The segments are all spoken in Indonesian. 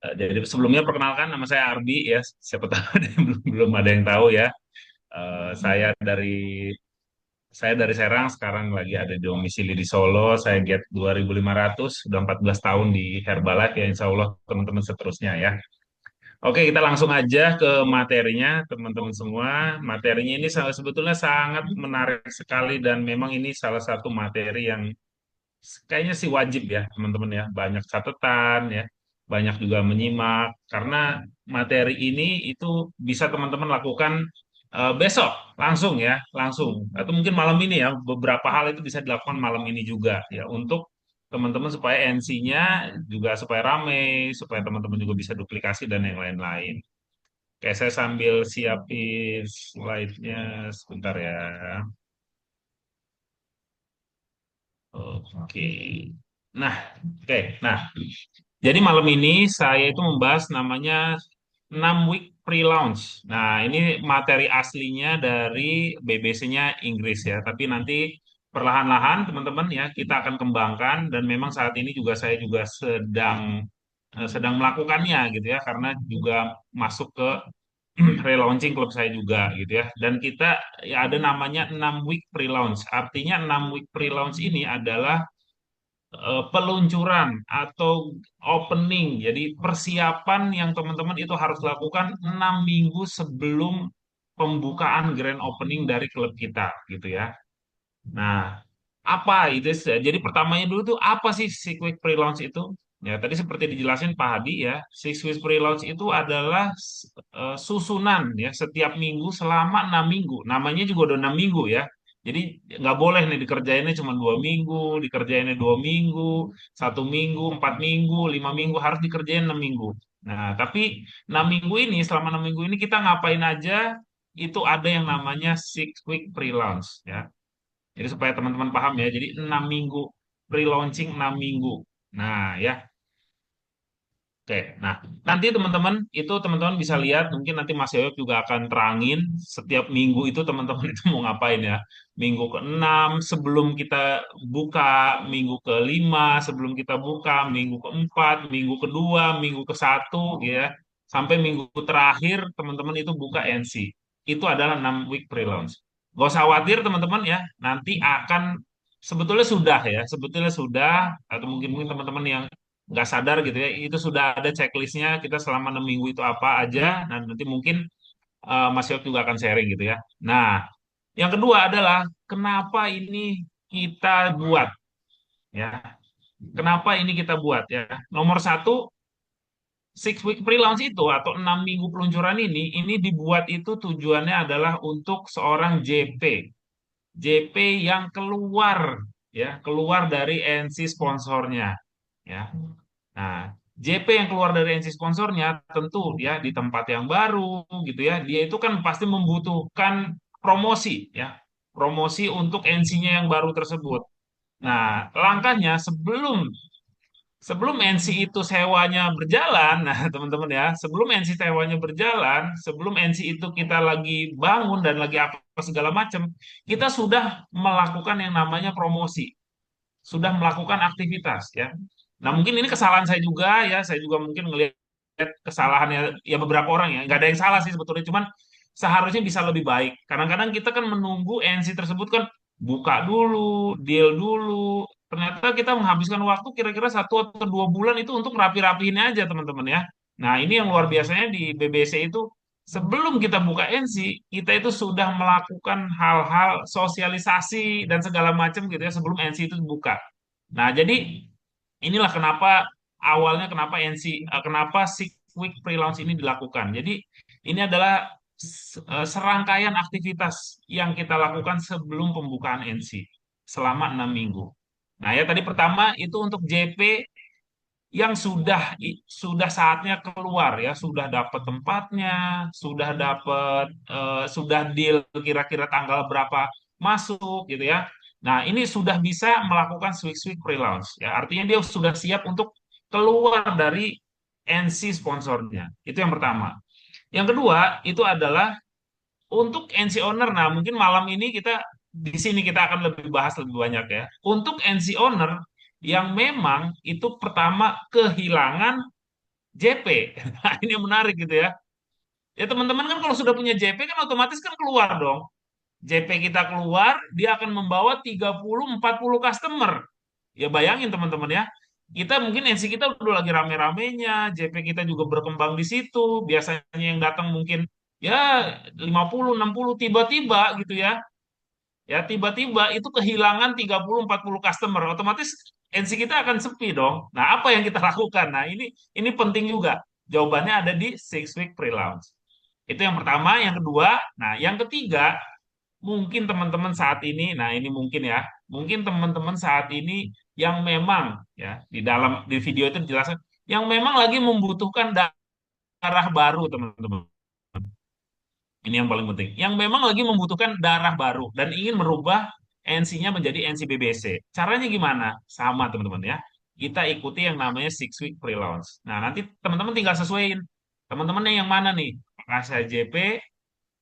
Jadi sebelumnya perkenalkan nama saya Ardi ya. Siapa tahu ada yang belum ada yang tahu ya. Eh, saya dari saya dari Serang, sekarang lagi ada di domisili di Solo. Saya get 2500, sudah 14 tahun di Herbalife ya, insya Allah teman-teman seterusnya ya. Oke, kita langsung aja ke materinya teman-teman semua. Materinya ini sebetulnya sangat menarik sekali dan memang ini salah satu materi yang kayaknya sih wajib ya teman-teman ya. Banyak catatan ya, banyak juga menyimak karena materi ini itu bisa teman-teman lakukan besok langsung ya, langsung atau mungkin malam ini ya. Beberapa hal itu bisa dilakukan malam ini juga ya untuk teman-teman supaya NC-nya juga supaya rame, supaya teman-teman juga bisa duplikasi dan yang lain-lain. Kayak saya sambil siapin slide-nya sebentar ya. Oke. Nah, oke. Nah, jadi malam ini saya itu membahas namanya 6 week pre-launch. Nah, ini materi aslinya dari BBC-nya Inggris ya. Tapi nanti perlahan-lahan teman-teman ya kita akan kembangkan dan memang saat ini juga saya juga sedang melakukannya gitu ya karena juga masuk ke relaunching klub saya juga gitu ya. Dan kita ya ada namanya 6 week pre-launch. Artinya 6 week pre-launch ini adalah peluncuran atau opening. Jadi persiapan yang teman-teman itu harus lakukan 6 minggu sebelum pembukaan grand opening dari klub kita gitu ya. Nah, apa itu? Jadi pertamanya dulu tuh apa sih si quick pre-launch itu? Ya, tadi seperti dijelasin Pak Hadi ya, si quick pre-launch itu adalah susunan ya setiap minggu selama 6 minggu. Namanya juga udah 6 minggu ya. Jadi nggak boleh nih dikerjainnya cuma 2 minggu, dikerjainnya 2 minggu, 1 minggu, 4 minggu, 5 minggu, harus dikerjain 6 minggu. Nah, tapi 6 minggu ini, selama 6 minggu ini kita ngapain aja? Itu ada yang namanya six week pre-launch ya. Jadi supaya teman-teman paham ya, jadi 6 minggu, pre-launching 6 minggu. Nah ya, oke. Nah nanti teman-teman itu teman-teman bisa lihat, mungkin nanti Mas Yoyok juga akan terangin setiap minggu itu teman-teman itu mau ngapain ya. Minggu ke-6 sebelum kita buka, minggu ke-5 sebelum kita buka, minggu ke-4, minggu kedua, minggu ke-1 ya, sampai minggu terakhir teman-teman itu buka NC. Itu adalah 6 week pre-launch. Gak usah khawatir teman-teman ya, nanti akan sebetulnya sudah ya, sebetulnya sudah atau mungkin teman-teman yang nggak sadar gitu ya, itu sudah ada checklistnya kita selama 6 minggu itu apa aja. Nah nanti mungkin Mas Yok juga akan sharing gitu ya. Nah yang kedua adalah kenapa ini kita buat ya, kenapa ini kita buat ya. Nomor satu, six week pre-launch itu atau 6 minggu peluncuran ini dibuat itu tujuannya adalah untuk seorang JP, JP yang keluar ya, keluar dari NC sponsornya ya. Nah, JP yang keluar dari NC sponsornya tentu ya di tempat yang baru gitu ya, dia itu kan pasti membutuhkan promosi ya, promosi untuk NC-nya yang baru tersebut. Nah, langkahnya sebelum sebelum NC itu sewanya berjalan, nah teman-teman ya, sebelum NC sewanya berjalan, sebelum NC itu kita lagi bangun dan lagi apa segala macam, kita sudah melakukan yang namanya promosi, sudah melakukan aktivitas ya. Nah mungkin ini kesalahan saya juga ya, saya juga mungkin ngelihat kesalahannya ya beberapa orang ya, nggak ada yang salah sih sebetulnya, cuman seharusnya bisa lebih baik. Kadang-kadang kita kan menunggu NC tersebut kan buka dulu, deal dulu. Ternyata kita menghabiskan waktu kira-kira 1 atau 2 bulan itu untuk rapi-rapihin aja teman-teman ya. Nah ini yang luar biasanya di BBC itu sebelum kita buka NC, kita itu sudah melakukan hal-hal sosialisasi dan segala macam gitu ya sebelum NC itu buka. Nah, jadi inilah kenapa awalnya kenapa kenapa Six Week Pre-Launch ini dilakukan. Jadi ini adalah serangkaian aktivitas yang kita lakukan sebelum pembukaan NC selama 6 minggu. Nah, ya tadi pertama itu untuk JP yang sudah saatnya keluar ya, sudah dapat tempatnya, sudah deal kira-kira tanggal berapa masuk gitu ya. Nah, ini sudah bisa melakukan switch pre-launch ya. Artinya dia sudah siap untuk keluar dari NC sponsornya. Itu yang pertama. Yang kedua, itu adalah untuk NC owner. Nah, mungkin malam ini kita di sini kita akan lebih bahas lebih banyak ya. Untuk NC owner yang memang itu pertama kehilangan JP. Nah, ini yang menarik gitu ya. Ya teman-teman kan kalau sudah punya JP kan otomatis kan keluar dong. JP kita keluar, dia akan membawa 30-40 customer. Ya bayangin teman-teman ya. Kita mungkin NC kita udah lagi rame-ramenya, JP kita juga berkembang di situ. Biasanya yang datang mungkin ya 50-60 tiba-tiba gitu ya. Ya tiba-tiba itu kehilangan 30-40 customer. Otomatis NC kita akan sepi dong. Nah, apa yang kita lakukan? Nah, ini penting juga. Jawabannya ada di 6 week pre-launch. Itu yang pertama, yang kedua. Nah, yang ketiga, mungkin teman-teman saat ini, nah ini mungkin ya, mungkin teman-teman saat ini yang memang ya di video itu dijelaskan yang memang lagi membutuhkan darah baru teman-teman. Ini yang paling penting. Yang memang lagi membutuhkan darah baru dan ingin merubah NC-nya menjadi NC BBC. Caranya gimana? Sama teman-teman ya. Kita ikuti yang namanya 6 week pre-launch. Nah, nanti teman-teman tinggal sesuaiin. Teman-teman yang mana nih? Apakah saya JP,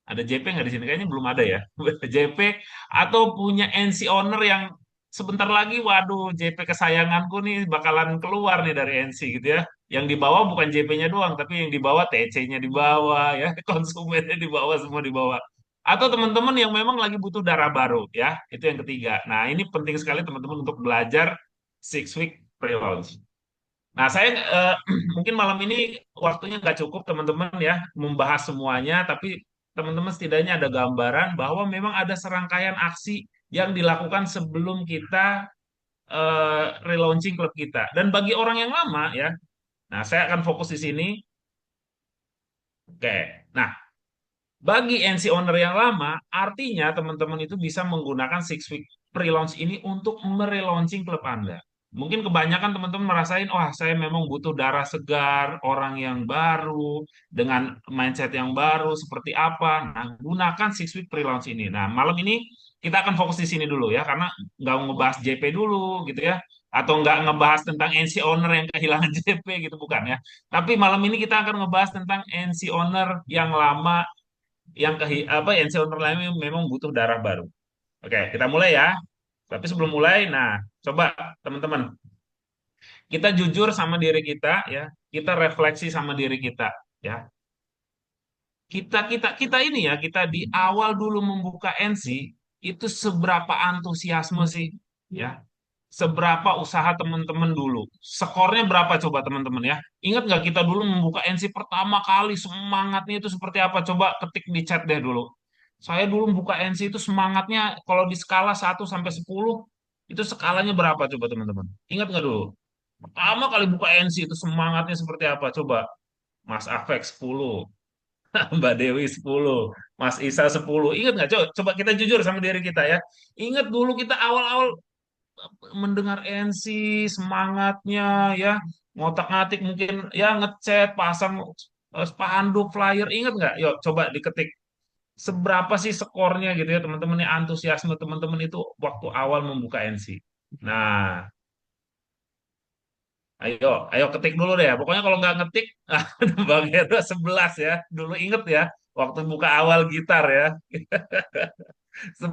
ada JP nggak di sini? Kayaknya belum ada ya. JP atau punya NC owner yang sebentar lagi, waduh, JP kesayanganku nih bakalan keluar nih dari NC gitu ya. Yang dibawa bukan JP-nya doang, tapi yang dibawa TC-nya dibawa ya, konsumennya dibawa semua dibawa. Atau teman-teman yang memang lagi butuh darah baru ya, itu yang ketiga. Nah, ini penting sekali teman-teman untuk belajar 6 week pre-launch. Nah, saya mungkin malam ini waktunya nggak cukup teman-teman ya membahas semuanya, tapi teman-teman setidaknya ada gambaran bahwa memang ada serangkaian aksi yang dilakukan sebelum kita relaunching klub kita. Dan bagi orang yang lama ya, nah saya akan fokus di sini. Oke, nah bagi NC owner yang lama, artinya teman-teman itu bisa menggunakan 6 week pre-launch ini untuk merelaunching klub Anda. Mungkin kebanyakan teman-teman merasain, wah saya memang butuh darah segar, orang yang baru, dengan mindset yang baru, seperti apa. Nah, gunakan 6 week pre-launch ini. Nah, malam ini kita akan fokus di sini dulu ya, karena nggak ngebahas JP dulu gitu ya, atau nggak ngebahas tentang NC owner yang kehilangan JP gitu, bukan ya. Tapi malam ini kita akan ngebahas tentang NC owner yang lama yang NC owner lain memang butuh darah baru. Oke, kita mulai ya. Tapi sebelum mulai, nah coba teman-teman kita jujur sama diri kita ya, kita refleksi sama diri kita ya. Kita ini ya, kita di awal dulu membuka NC itu seberapa antusiasme sih ya. Seberapa usaha teman-teman dulu. Skornya berapa coba teman-teman ya. Ingat nggak kita dulu membuka NC pertama kali semangatnya itu seperti apa? Coba ketik di chat deh dulu. Saya dulu membuka NC itu semangatnya kalau di skala 1 sampai 10 itu skalanya berapa coba teman-teman? Ingat nggak dulu? Pertama kali buka NC itu semangatnya seperti apa? Coba Mas Afek 10, Mbak Dewi 10, Mas Isa 10. Ingat nggak? Coba kita jujur sama diri kita ya. Ingat dulu kita awal-awal mendengar NC, semangatnya ya, ngotak-ngatik mungkin ya, ngechat, pasang spanduk, flyer, ingat nggak? Yuk coba diketik seberapa sih skornya gitu ya teman-teman, nih antusiasme teman-teman itu waktu awal membuka NC. Nah, ayo, ayo ketik dulu deh. Pokoknya kalau nggak ngetik, bagian 11 ya. Dulu inget ya, waktu buka awal gitar ya. 10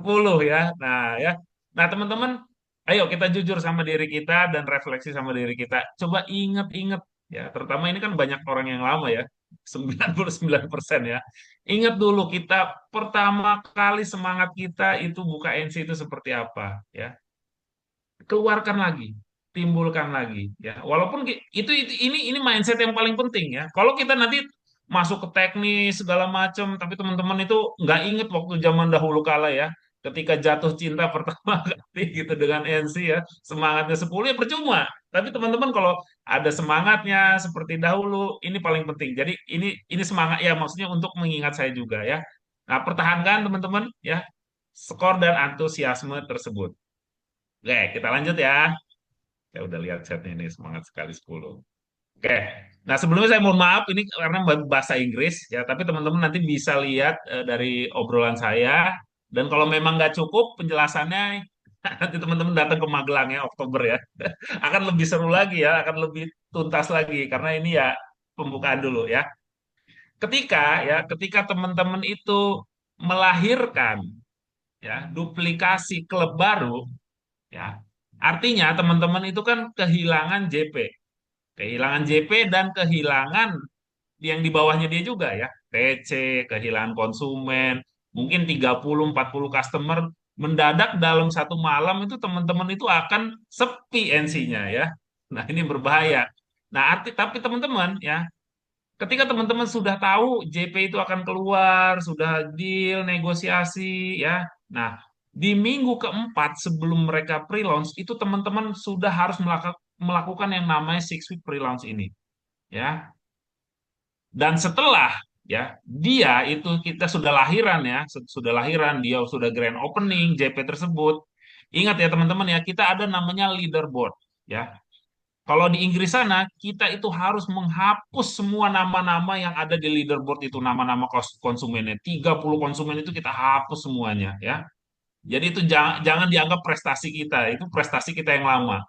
ya. Nah, teman-teman, ayo kita jujur sama diri kita dan refleksi sama diri kita. Coba inget-inget ya, terutama ini kan banyak orang yang lama ya. 99% ya. Ingat dulu kita pertama kali semangat kita itu buka NC itu seperti apa ya. Keluarkan lagi, timbulkan lagi ya. Walaupun ini mindset yang paling penting ya. Kalau kita nanti masuk ke teknis segala macam, tapi teman-teman itu nggak inget waktu zaman dahulu kala ya, ketika jatuh cinta pertama kali gitu dengan NC ya, semangatnya 10 ya percuma. Tapi teman-teman kalau ada semangatnya seperti dahulu, ini paling penting. Jadi ini semangat ya, maksudnya untuk mengingat saya juga ya. Nah, pertahankan teman-teman ya skor dan antusiasme tersebut. Oke, kita lanjut ya. Ya udah lihat chatnya ini semangat sekali 10. Oke. Nah, sebelumnya saya mohon maaf ini karena bahasa Inggris ya, tapi teman-teman nanti bisa lihat dari obrolan saya, dan kalau memang nggak cukup penjelasannya nanti teman-teman datang ke Magelang ya Oktober ya. Akan lebih seru lagi ya, akan lebih tuntas lagi karena ini ya pembukaan dulu ya. Ketika teman-teman itu melahirkan ya duplikasi klub baru ya, artinya teman-teman itu kan kehilangan JP. Kehilangan JP dan kehilangan yang di bawahnya dia juga ya. TC, kehilangan konsumen, mungkin 30-40 customer mendadak dalam satu malam itu teman-teman itu akan sepi NC-nya ya. Nah, ini berbahaya. Nah, tapi teman-teman ya, ketika teman-teman sudah tahu JP itu akan keluar, sudah deal, negosiasi ya. Nah, di minggu keempat sebelum mereka pre-launch itu teman-teman sudah harus melakukan yang namanya 6 week pre-launch ini ya. Dan setelah ya dia itu kita sudah lahiran ya, sudah lahiran, dia sudah grand opening JP tersebut. Ingat ya teman-teman ya, kita ada namanya leaderboard ya. Kalau di Inggris sana, kita itu harus menghapus semua nama-nama yang ada di leaderboard itu, nama-nama konsumennya. 30 konsumen itu kita hapus semuanya ya. Jadi itu jangan dianggap prestasi kita, itu prestasi kita yang lama.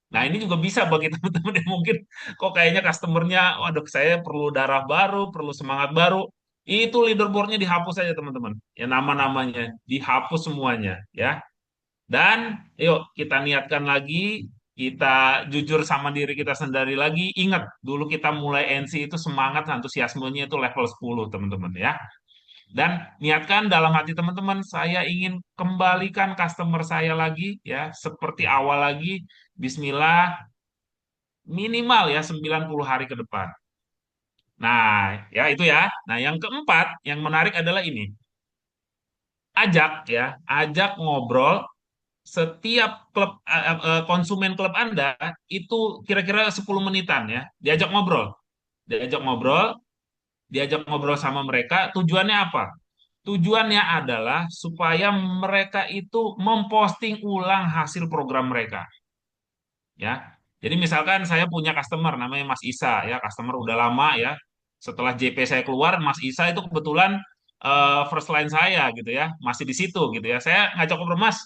Nah, ini juga bisa bagi teman-teman yang mungkin kok kayaknya customernya, waduh saya perlu darah baru, perlu semangat baru. Itu leaderboardnya dihapus saja teman-teman. Ya nama-namanya dihapus semuanya ya. Dan yuk kita niatkan lagi, kita jujur sama diri kita sendiri lagi. Ingat, dulu kita mulai NC itu semangat, antusiasmenya itu level 10 teman-teman ya. Dan niatkan dalam hati teman-teman, saya ingin kembalikan customer saya lagi ya, seperti awal lagi. Bismillah, minimal ya 90 hari ke depan. Nah, ya itu ya. Nah, yang keempat, yang menarik adalah ini. Ajak ya, ajak ngobrol setiap konsumen klub Anda itu kira-kira 10 menitan ya. Diajak ngobrol. Diajak ngobrol, diajak ngobrol sama mereka. Tujuannya apa? Tujuannya adalah supaya mereka itu memposting ulang hasil program mereka. Ya. Jadi misalkan saya punya customer namanya Mas Isa ya, customer udah lama ya. Setelah JP saya keluar, Mas Isa itu kebetulan first line saya gitu ya, masih di situ gitu ya. Saya ngajak ngobrol, Mas,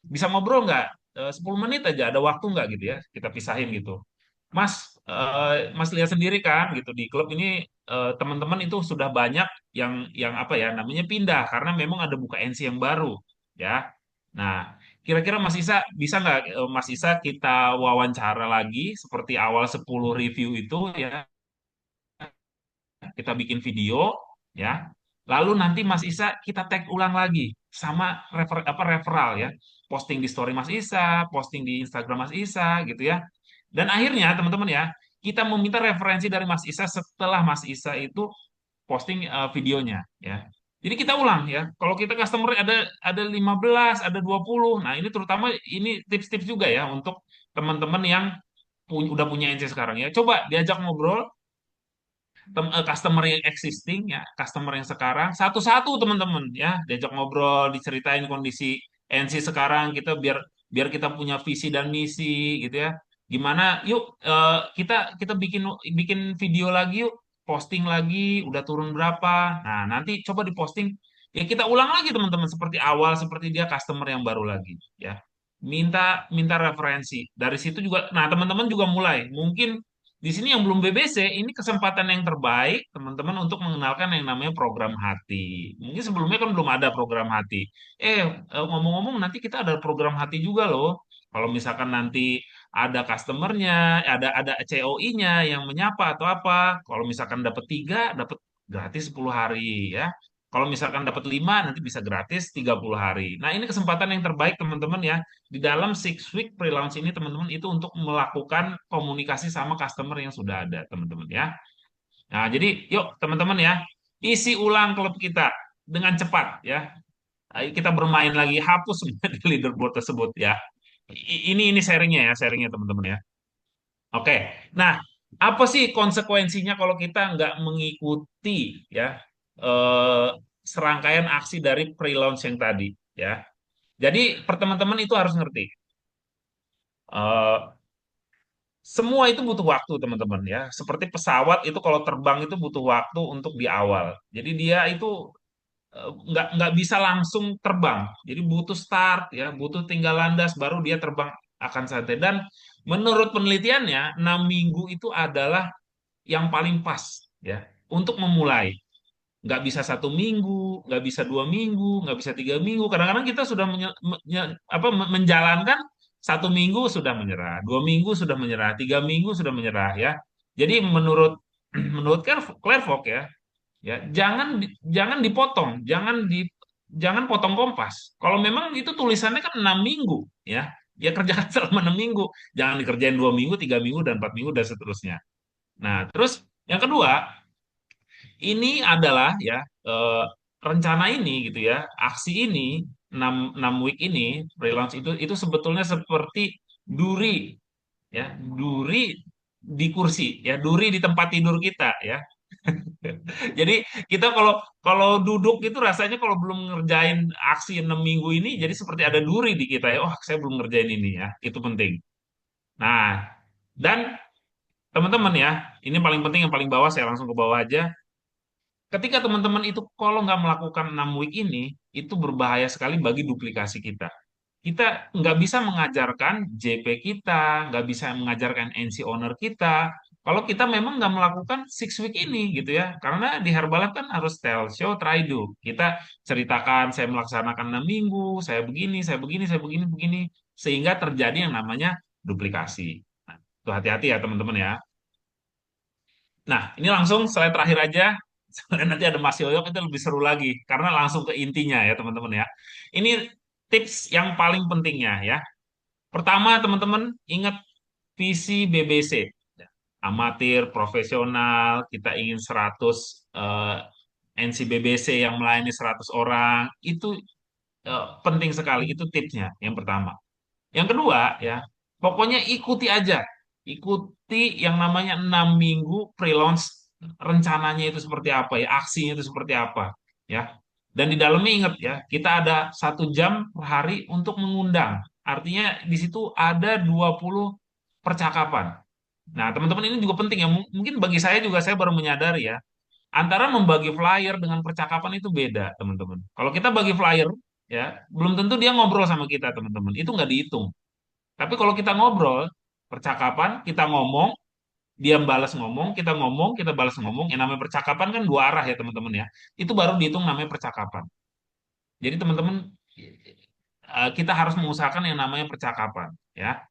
bisa ngobrol nggak? 10 menit aja, ada waktu nggak gitu ya? Kita pisahin gitu. Mas, Mas lihat sendiri kan gitu di klub ini teman-teman itu sudah banyak yang apa ya namanya pindah karena memang ada buka NC yang baru ya. Nah, kira-kira Mas Isa bisa nggak Mas Isa kita wawancara lagi seperti awal 10 review itu ya, kita bikin video ya. Lalu nanti Mas Isa kita tag ulang lagi sama referral ya. Posting di story Mas Isa, posting di Instagram Mas Isa gitu ya. Dan akhirnya teman-teman ya, kita meminta referensi dari Mas Isa setelah Mas Isa itu posting videonya ya. Jadi kita ulang ya. Kalau kita customer ada 15, ada 20. Nah, ini terutama ini tips-tips juga ya untuk teman-teman yang udah punya NC sekarang ya. Coba diajak ngobrol customer yang existing ya, customer yang sekarang satu-satu teman-teman ya, diajak ngobrol, diceritain kondisi NC sekarang kita biar biar kita punya visi dan misi gitu ya. Gimana? Yuk kita kita bikin bikin video lagi yuk, posting lagi udah turun berapa. Nah, nanti coba diposting ya kita ulang lagi teman-teman seperti awal seperti dia customer yang baru lagi ya. Minta minta referensi. Dari situ juga nah teman-teman juga mulai mungkin di sini yang belum BBC, ini kesempatan yang terbaik teman-teman untuk mengenalkan yang namanya program hati. Mungkin sebelumnya kan belum ada program hati. Ngomong-ngomong nanti kita ada program hati juga loh. Kalau misalkan nanti ada customernya, ada COI-nya yang menyapa atau apa. Kalau misalkan dapat 3, dapat gratis 10 hari ya. Kalau misalkan dapat 5, nanti bisa gratis 30 hari. Nah, ini kesempatan yang terbaik teman-teman ya di dalam 6 week pre-launch ini teman-teman itu untuk melakukan komunikasi sama customer yang sudah ada teman-teman ya. Nah, jadi yuk teman-teman ya, isi ulang klub kita dengan cepat ya. Ayo kita bermain lagi, hapus semua di leaderboard tersebut ya. Ini sharingnya teman-teman ya. Oke, nah apa sih konsekuensinya kalau kita nggak mengikuti ya eh, serangkaian aksi dari pre-launch yang tadi ya. Jadi teman-teman itu harus ngerti. Eh, Semua itu butuh waktu, teman-teman ya. Seperti pesawat itu kalau terbang itu butuh waktu untuk di awal. Jadi dia itu nggak bisa langsung terbang. Jadi butuh start ya, butuh tinggal landas baru dia terbang akan santai. Dan menurut penelitiannya 6 minggu itu adalah yang paling pas ya untuk memulai. Nggak bisa 1 minggu, nggak bisa 2 minggu, nggak bisa 3 minggu. Kadang-kadang kita sudah menjalankan 1 minggu sudah menyerah, 2 minggu sudah menyerah, 3 minggu sudah menyerah ya. Jadi menurut menurut Claire Fox ya jangan dipotong, jangan potong kompas. Kalau memang itu tulisannya kan 6 minggu ya kerjakan selama 6 minggu, jangan dikerjain 2 minggu, 3 minggu dan 4 minggu dan seterusnya. Nah terus yang kedua ini adalah eh, rencana ini gitu ya, aksi ini 6 week ini relaunch itu sebetulnya seperti duri duri di kursi duri di tempat tidur kita ya. Jadi kita kalau kalau duduk itu rasanya kalau belum ngerjain aksi 6 minggu ini jadi seperti ada duri di kita ya. Oh, saya belum ngerjain ini ya. Itu penting. Nah, dan teman-teman ya, ini paling penting yang paling bawah saya langsung ke bawah aja. Ketika teman-teman itu kalau nggak melakukan 6 week ini, itu berbahaya sekali bagi duplikasi kita. Kita nggak bisa mengajarkan JP kita, nggak bisa mengajarkan NC owner kita, kalau kita memang nggak melakukan 6 week ini gitu ya. Karena di Herbalife kan harus tell, show, try, do. Kita ceritakan, saya melaksanakan 6 minggu, saya begini, saya begini, saya begini, begini. Sehingga terjadi yang namanya duplikasi. Nah, itu hati-hati ya teman-teman ya. Nah, ini langsung slide terakhir aja. Sebenarnya nanti ada Mas Yoyok itu lebih seru lagi karena langsung ke intinya ya teman-teman ya. Ini tips yang paling pentingnya ya. Pertama teman-teman ingat visi BBC. Amatir, profesional, kita ingin 100 NCBBC yang melayani 100 orang. Itu penting sekali, itu tipsnya yang pertama. Yang kedua ya, pokoknya ikuti aja. Ikuti yang namanya 6 minggu pre-launch, rencananya itu seperti apa ya, aksinya itu seperti apa ya. Dan di dalamnya ingat ya, kita ada 1 jam per hari untuk mengundang. Artinya di situ ada 20 percakapan. Nah, teman-teman ini juga penting ya. Mungkin bagi saya juga saya baru menyadari ya, antara membagi flyer dengan percakapan itu beda, teman-teman. Kalau kita bagi flyer ya, belum tentu dia ngobrol sama kita, teman-teman. Itu nggak dihitung. Tapi kalau kita ngobrol, percakapan, kita ngomong, dia balas ngomong, kita balas ngomong. Yang namanya percakapan kan 2 arah ya, teman-teman ya. Itu baru dihitung namanya percakapan. Jadi teman-teman, kita harus mengusahakan yang namanya percakapan, ya.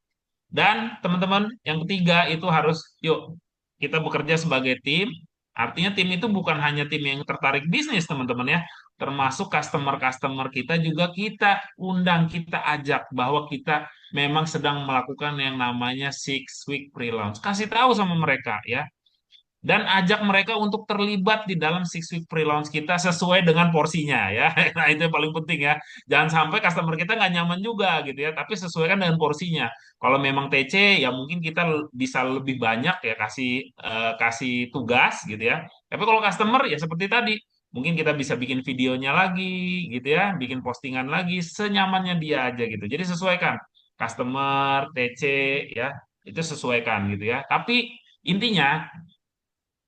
Dan teman-teman, yang ketiga itu harus, yuk, kita bekerja sebagai tim. Artinya tim itu bukan hanya tim yang tertarik bisnis, teman-teman ya. Termasuk customer-customer kita juga kita undang, kita ajak bahwa kita memang sedang melakukan yang namanya 6 week pre-launch. Kasih tahu sama mereka ya, dan ajak mereka untuk terlibat di dalam 6 week pre-launch kita sesuai dengan porsinya ya. Nah, itu yang paling penting ya. Jangan sampai customer kita nggak nyaman juga gitu ya, tapi sesuaikan dengan porsinya. Kalau memang TC ya mungkin kita bisa lebih banyak ya kasih tugas gitu ya. Tapi kalau customer ya seperti tadi, mungkin kita bisa bikin videonya lagi gitu ya, bikin postingan lagi senyamannya dia aja gitu. Jadi sesuaikan customer, TC ya, itu sesuaikan gitu ya. Tapi intinya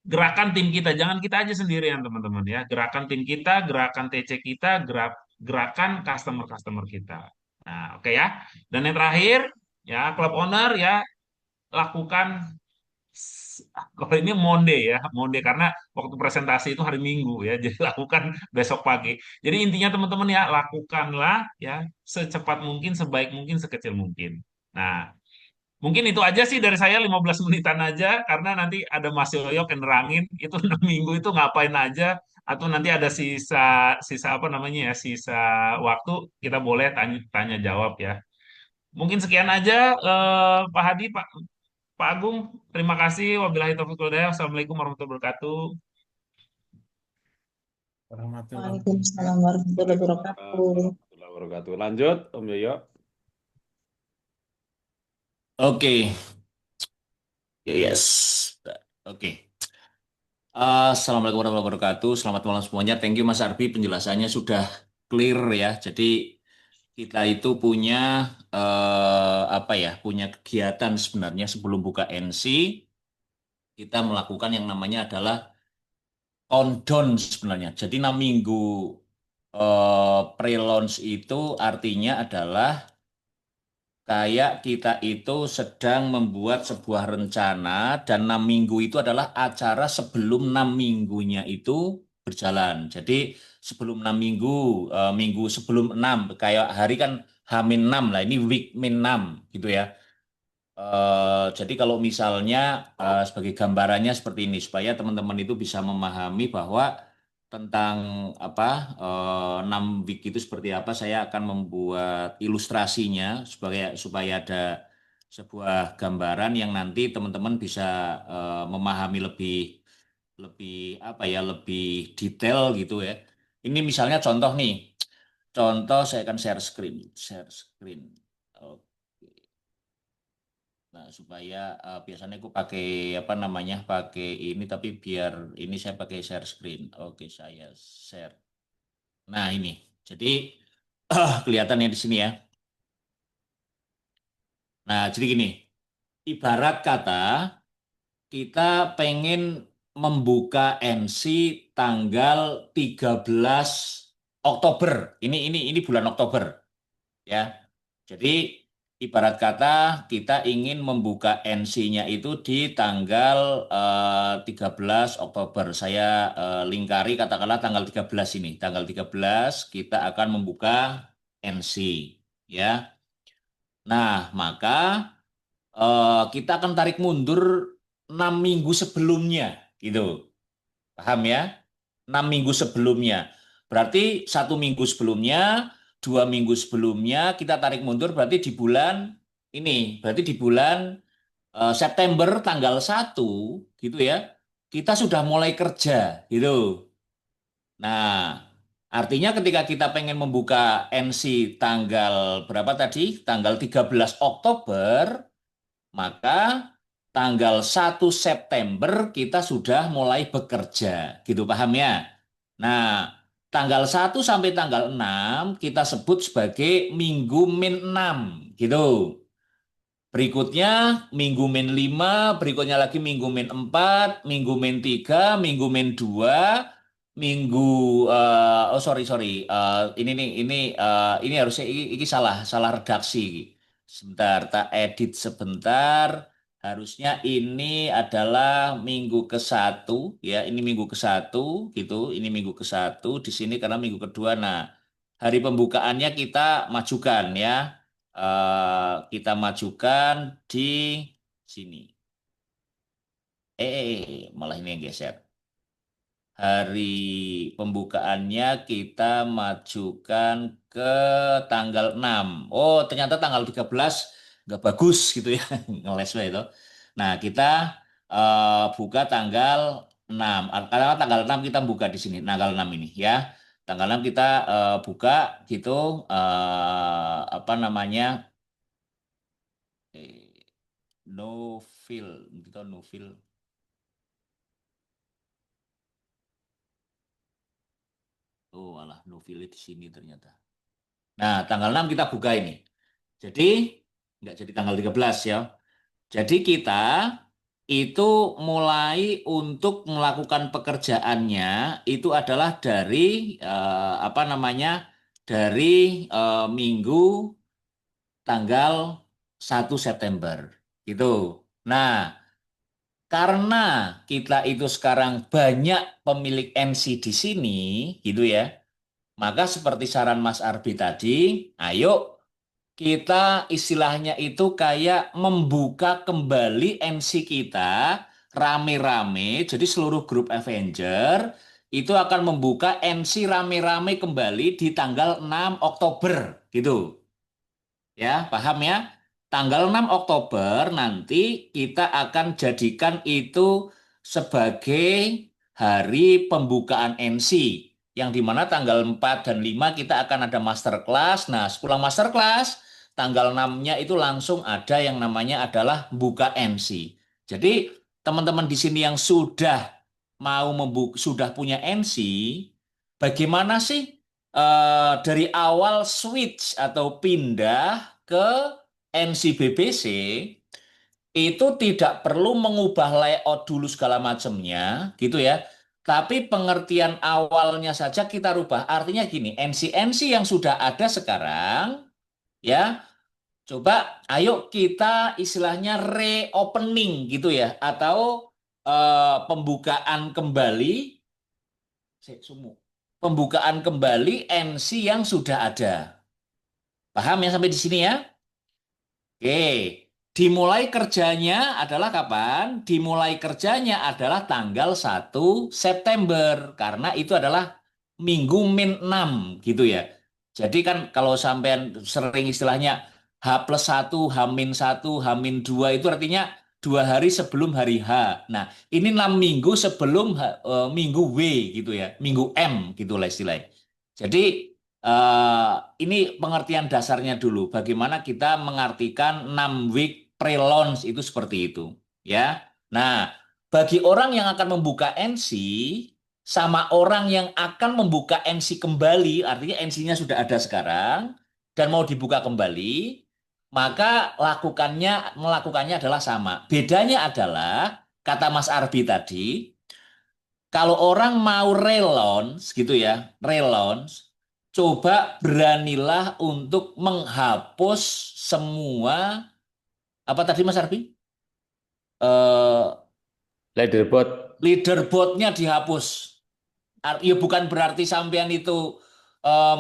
gerakan tim kita, jangan kita aja sendirian teman-teman ya. Gerakan tim kita, gerakan TC kita, gerakan customer-customer kita. Nah, oke ya. Dan yang terakhir ya, club owner ya lakukan kalau ini Monday ya, Monday karena waktu presentasi itu hari Minggu ya, jadi lakukan besok pagi. Jadi intinya teman-teman ya, lakukanlah ya secepat mungkin, sebaik mungkin, sekecil mungkin. Nah, mungkin itu aja sih dari saya 15 menitan aja karena nanti ada Mas Yoyo yang nerangin itu 6 minggu itu ngapain aja atau nanti ada sisa sisa apa namanya ya sisa waktu kita boleh tanya tanya jawab ya. Mungkin sekian aja Pak Hadi, Pak Agung, terima kasih. Wabillahi taufiq wal hidayah. Wassalamualaikum warahmatullahi wabarakatuh. Warahmatullahi Waalaikumsalam warahmatullahi wabarakatuh. wabarakatuh. Lanjut, Om Yoyo. Oke, yes. Oke. Assalamualaikum warahmatullahi wabarakatuh. Selamat malam semuanya. Thank you Mas Arbi, penjelasannya sudah clear ya. Jadi kita itu punya apa ya? Punya kegiatan sebenarnya sebelum buka NC, kita melakukan yang namanya adalah countdown sebenarnya. Jadi 6 minggu pre-launch itu artinya adalah kayak kita itu sedang membuat sebuah rencana dan 6 minggu itu adalah acara sebelum 6 minggunya itu berjalan. Jadi sebelum 6 minggu, minggu sebelum 6, kayak hari kan H-6 lah, ini week min 6 gitu ya. Jadi kalau misalnya sebagai gambarannya seperti ini supaya teman-teman itu bisa memahami bahwa tentang apa 6 week itu seperti apa, saya akan membuat ilustrasinya supaya ada sebuah gambaran yang nanti teman-teman bisa memahami lebih lebih apa ya, lebih detail gitu ya. Ini misalnya contoh nih. Contoh saya akan share screen, share screen. Oke. Nah, supaya biasanya aku pakai apa namanya, pakai ini, tapi biar ini saya pakai share screen. Oke, saya share. Nah, ini. Jadi kelihatannya di sini ya. Nah, jadi gini, ibarat kata kita pengen membuka NC tanggal 13 Oktober. Ini bulan Oktober ya. Jadi ibarat kata kita ingin membuka NC-nya itu di tanggal 13 Oktober. Saya lingkari katakanlah tanggal 13 ini. Tanggal 13 kita akan membuka NC ya. Nah, maka kita akan tarik mundur 6 minggu sebelumnya gitu. Paham ya? 6 minggu sebelumnya. Berarti 1 minggu sebelumnya, 2 minggu sebelumnya kita tarik mundur berarti di bulan ini. Berarti di bulan September tanggal 1 gitu ya. Kita sudah mulai kerja gitu. Nah, artinya ketika kita pengen membuka NC tanggal berapa tadi? Tanggal 13 Oktober, maka tanggal 1 September kita sudah mulai bekerja, gitu paham ya? Nah, tanggal 1 sampai tanggal 6 kita sebut sebagai minggu min 6, gitu. Berikutnya minggu min 5, berikutnya lagi minggu min 4, minggu min 3, minggu min 2, minggu oh sorry sorry ini harusnya ini salah redaksi. Sebentar, tak edit sebentar. Harusnya ini adalah minggu ke-1 ya, ini minggu ke-1 gitu, ini minggu ke-1 di sini karena minggu ke-2. Nah, hari pembukaannya kita majukan ya. Kita majukan di sini. Malah ini yang geser. Hari pembukaannya kita majukan ke tanggal 6. Oh, ternyata tanggal 13 nggak bagus gitu ya. Ngeles wae itu. Nah, kita buka tanggal 6. Karena tanggal 6 kita buka di sini, tanggal 6 ini ya. Tanggal 6 kita buka gitu apa namanya? eh, no fill gitu, no fill. Oh, alah, no fill di sini ternyata. Nah, tanggal 6 kita buka ini. Jadi nggak jadi tanggal 13 ya. Jadi kita itu mulai untuk melakukan pekerjaannya itu adalah dari apa namanya? Dari minggu tanggal 1 September gitu. Nah, karena kita itu sekarang banyak pemilik NC di sini gitu ya. Maka seperti saran Mas Arbi tadi, ayo kita istilahnya itu kayak membuka kembali NC kita rame-rame. Jadi seluruh grup Avenger itu akan membuka NC rame-rame kembali di tanggal 6 Oktober gitu. Ya, paham ya? Tanggal 6 Oktober nanti kita akan jadikan itu sebagai hari pembukaan NC. Yang dimana tanggal 4 dan 5 kita akan ada masterclass. Nah, sepulang masterclass, tanggal 6-nya itu langsung ada yang namanya adalah buka NC. Jadi, teman-teman di sini yang sudah mau sudah punya NC, bagaimana sih dari awal switch atau pindah ke NCBBC itu tidak perlu mengubah layout dulu segala macamnya gitu ya. Tapi pengertian awalnya saja kita rubah. Artinya gini, NC-NC yang sudah ada sekarang ya, coba ayo kita istilahnya reopening gitu ya, atau pembukaan kembali, pembukaan kembali NC yang sudah ada. Paham ya sampai di sini ya? Oke, dimulai kerjanya adalah kapan? Dimulai kerjanya adalah tanggal 1 September karena itu adalah minggu min 6 gitu ya. Jadi kan kalau sampean sering istilahnya H+1, H-1, H-2 itu artinya 2 hari sebelum hari H. Nah, ini 6 minggu sebelum minggu W gitu ya, minggu M gitu lah istilahnya. Jadi Eh, ini pengertian dasarnya dulu. Bagaimana kita mengartikan 6 week pre-launch itu seperti itu, ya. Nah, bagi orang yang akan membuka NC sama orang yang akan membuka NC kembali, artinya NC-nya sudah ada sekarang dan mau dibuka kembali, maka melakukannya adalah sama. Bedanya adalah kata Mas Arbi tadi, kalau orang mau relaunch gitu ya, relaunch, coba beranilah untuk menghapus semua apa tadi Mas Arbi? Eh, Leaderboard. Leaderboardnya dihapus. Ya bukan berarti sampean itu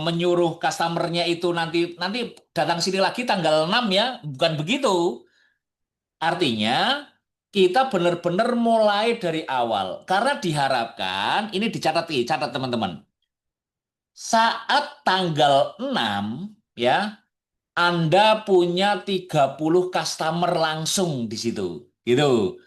menyuruh customernya itu nanti nanti datang sini lagi tanggal 6 ya, bukan begitu. Artinya kita benar-benar mulai dari awal karena diharapkan ini dicatat catat teman-teman. Saat tanggal 6 ya, Anda punya 30 customer langsung di situ. Gitu.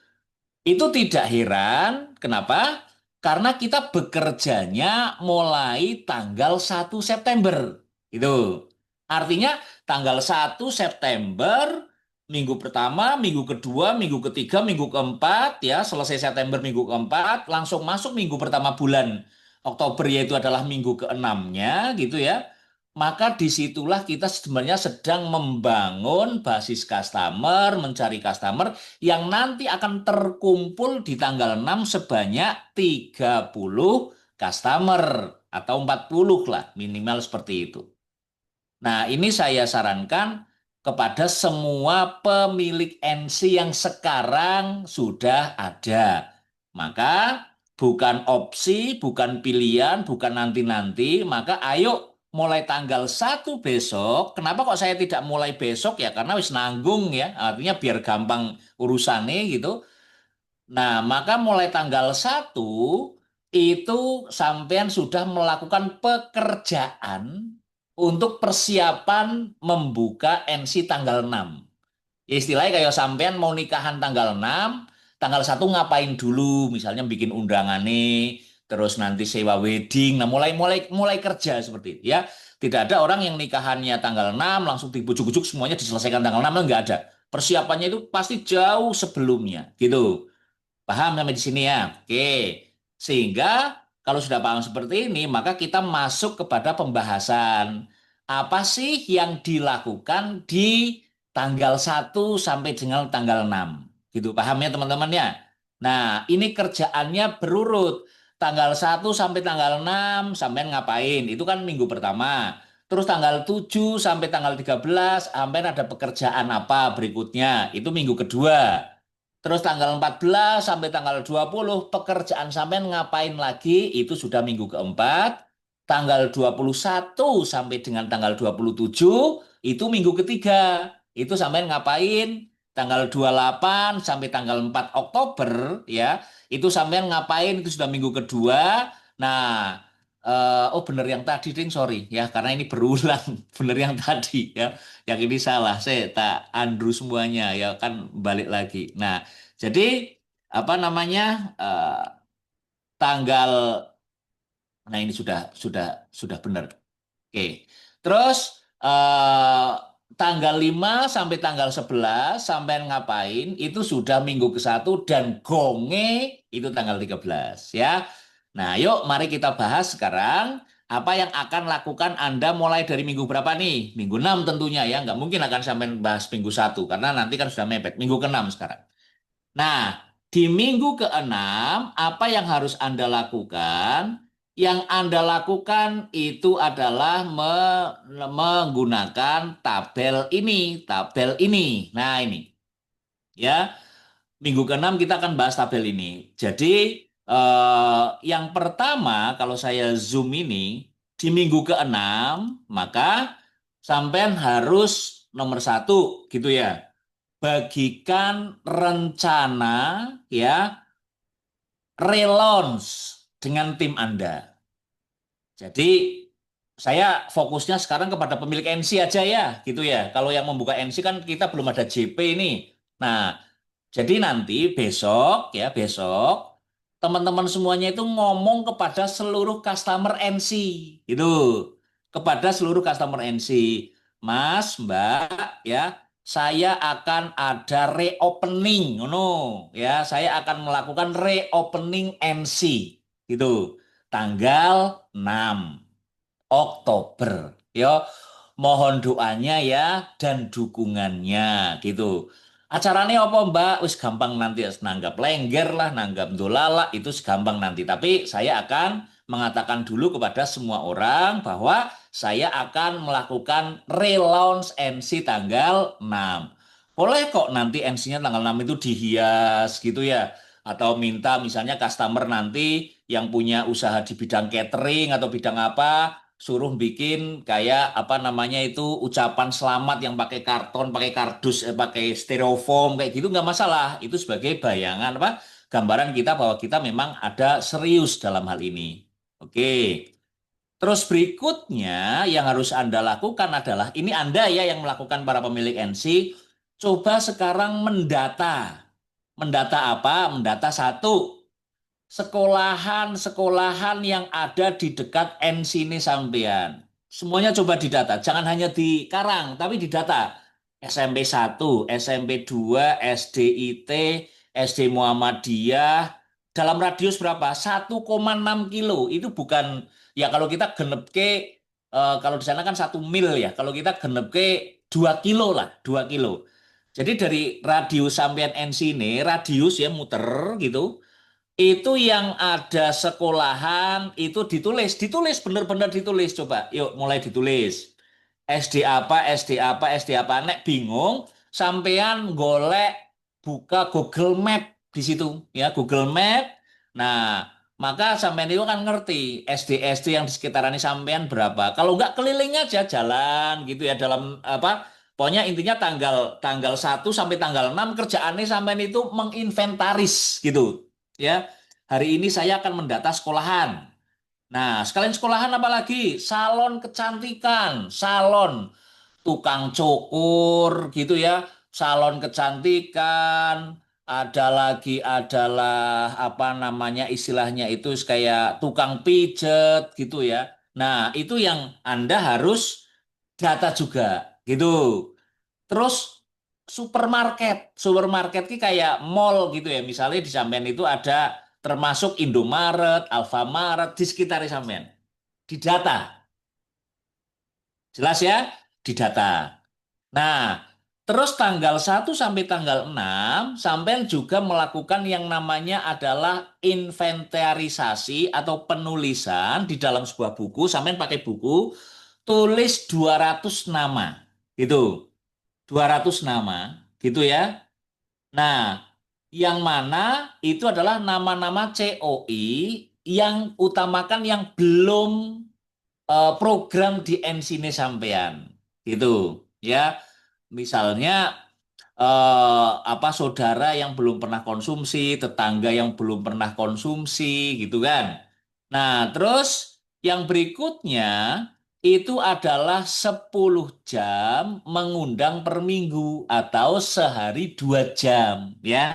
Itu tidak heran, kenapa? Karena kita bekerjanya mulai tanggal 1 September. Itu. Artinya tanggal 1 September, minggu pertama, minggu kedua, minggu ketiga, minggu keempat, ya selesai September minggu keempat, langsung masuk minggu pertama bulan Oktober, yaitu adalah minggu keenamnya, gitu ya. Maka disitulah kita sebenarnya sedang membangun basis customer, mencari customer, yang nanti akan terkumpul di tanggal 6 sebanyak 30 customer atau 40 lah minimal seperti itu. Nah, ini saya sarankan kepada semua pemilik NC yang sekarang sudah ada. Maka bukan opsi, bukan pilihan, bukan nanti-nanti, maka ayo mulai tanggal 1 besok. Kenapa kok saya tidak mulai besok ya? Karena wis nanggung ya, artinya biar gampang urusannya gitu. Nah, maka mulai tanggal 1 itu sampean sudah melakukan pekerjaan untuk persiapan membuka NC tanggal 6. Ya istilahnya kayak sampean mau nikahan tanggal 6, tanggal 1 ngapain dulu? Misalnya bikin undangan nih, terus nanti sewa wedding. Nah, mulai mulai mulai kerja seperti itu ya. Tidak ada orang yang nikahannya tanggal 6 langsung dibujuk-bujuk semuanya diselesaikan tanggal 6, enggak ada. Persiapannya itu pasti jauh sebelumnya gitu. Paham sampai di sini ya? Oke. Sehingga kalau sudah paham seperti ini, maka kita masuk kepada pembahasan. Apa sih yang dilakukan di tanggal 1 sampai dengan tanggal 6? Gitu, paham ya teman-teman ya? Nah, ini kerjaannya berurut. Tanggal 1 sampai tanggal 6 sampai ngapain? Itu kan minggu pertama. Terus tanggal 7 sampai tanggal 13 sampai ada pekerjaan apa berikutnya? Itu minggu kedua. Terus tanggal 14 sampai tanggal 20 pekerjaan sampean ngapain lagi? Itu sudah minggu keempat. Tanggal 21 sampai dengan tanggal 27 itu minggu ketiga. Itu sampean ngapain? Tanggal 28 sampai tanggal 4 Oktober ya. Itu sampean ngapain? Itu sudah minggu kedua. Nah, oh bener yang tadi ding, sorry ya karena ini berulang. Bener yang tadi ya. Yang ini salah. Saya tak andru semuanya ya kan balik lagi. Nah, jadi apa namanya tanggal, nah ini sudah benar. Oke. Terus eh, tanggal 5 sampai tanggal 11 sampai ngapain itu sudah minggu ke-1 dan gonge itu tanggal 13 ya. Nah, yuk mari kita bahas sekarang apa yang akan lakukan Anda mulai dari minggu berapa nih? Minggu 6 tentunya ya. Nggak mungkin akan sampai bahas minggu 1 karena nanti kan sudah mepet. Minggu ke-6 sekarang. Nah, di minggu ke-6, apa yang harus Anda lakukan? Yang Anda lakukan itu adalah menggunakan tabel ini, tabel ini. Nah, ini ya. Minggu ke-6 kita akan bahas tabel ini. Jadi, yang pertama kalau saya zoom ini di minggu ke-6, maka sampean harus nomor satu gitu ya. Bagikan rencana ya relaunch dengan tim Anda. Jadi saya fokusnya sekarang kepada pemilik NC aja ya, gitu ya. Kalau yang membuka NC kan kita belum ada JP ini. Nah, jadi nanti besok ya, besok teman-teman semuanya itu ngomong kepada seluruh customer NC, gitu. Kepada seluruh customer NC. Mas, Mbak, ya, saya akan ada reopening, no, ya, saya akan melakukan reopening NC, gitu. Tanggal 6 Oktober. Yo, mohon doanya ya dan dukungannya gitu. Acaranya apa Mbak? Wis gampang nanti nanggap lengger lah, nanggap dolala itu gampang nanti. Tapi saya akan mengatakan dulu kepada semua orang bahwa saya akan melakukan relaunch NC tanggal 6. Boleh kok nanti NC-nya tanggal 6 itu dihias gitu ya. Atau minta misalnya customer nanti yang punya usaha di bidang catering atau bidang apa suruh bikin kayak apa namanya itu ucapan selamat yang pakai karton, pakai kardus, pakai styrofoam kayak gitu nggak masalah. Itu sebagai bayangan apa gambaran kita bahwa kita memang ada serius dalam hal ini. Oke. Terus berikutnya yang harus Anda lakukan adalah ini Anda ya yang melakukan para pemilik NC. Coba sekarang mendata. Mendata apa? Mendata satu sekolahan-sekolahan yang ada di dekat sini sampean. Semuanya coba didata, jangan hanya di Karang, tapi didata. SMP 1, SMP 2, SDIT, SD Muhammadiyah, dalam radius berapa? 1,6 kilo. Itu bukan, ya kalau kita genep ke, kalau di sana kan 1 mil ya, kalau kita genep ke 2 kilo lah, 2 kilo. Jadi dari radius sampean sini, radius ya muter gitu, itu yang ada sekolahan itu ditulis, ditulis bener-bener ditulis. Coba, yuk mulai ditulis. SD apa, SD apa, SD apa. Nek bingung, sampean golek buka Google Map di situ, ya Google Map. Nah, maka sampean itu kan ngerti SD-SD yang di sekitaran ini sampean berapa. Kalau nggak keliling aja jalan gitu ya dalam apa. Pokoknya intinya tanggal tanggal 1 sampai tanggal 6 kerjaannya sampean itu menginventaris gitu. Ya, hari ini saya akan mendata sekolahan. Nah, sekalian sekolahan apa lagi? Salon kecantikan, salon tukang cukur gitu ya, salon kecantikan, ada lagi adalah apa namanya istilahnya itu kayak tukang pijet gitu ya. Nah, itu yang Anda harus data juga gitu. Terus supermarket, supermarket ki kayak mall gitu ya. Misalnya di sampean itu ada termasuk Indomaret, Alfamaret di sekitar sampean. Di data. Jelas ya? Di data. Nah, terus tanggal 1 sampai tanggal 6 sampean juga melakukan yang namanya adalah inventarisasi atau penulisan di dalam sebuah buku. Sampean pakai buku, tulis 200 nama. Gitu. 200 nama, gitu ya. Nah, yang mana itu adalah nama-nama COI yang utamakan yang belum program di Ensine sampean. Gitu, ya. Misalnya apa saudara yang belum pernah konsumsi, tetangga yang belum pernah konsumsi, gitu kan. Nah, terus yang berikutnya itu adalah 10 jam mengundang per minggu atau sehari 2 jam, ya.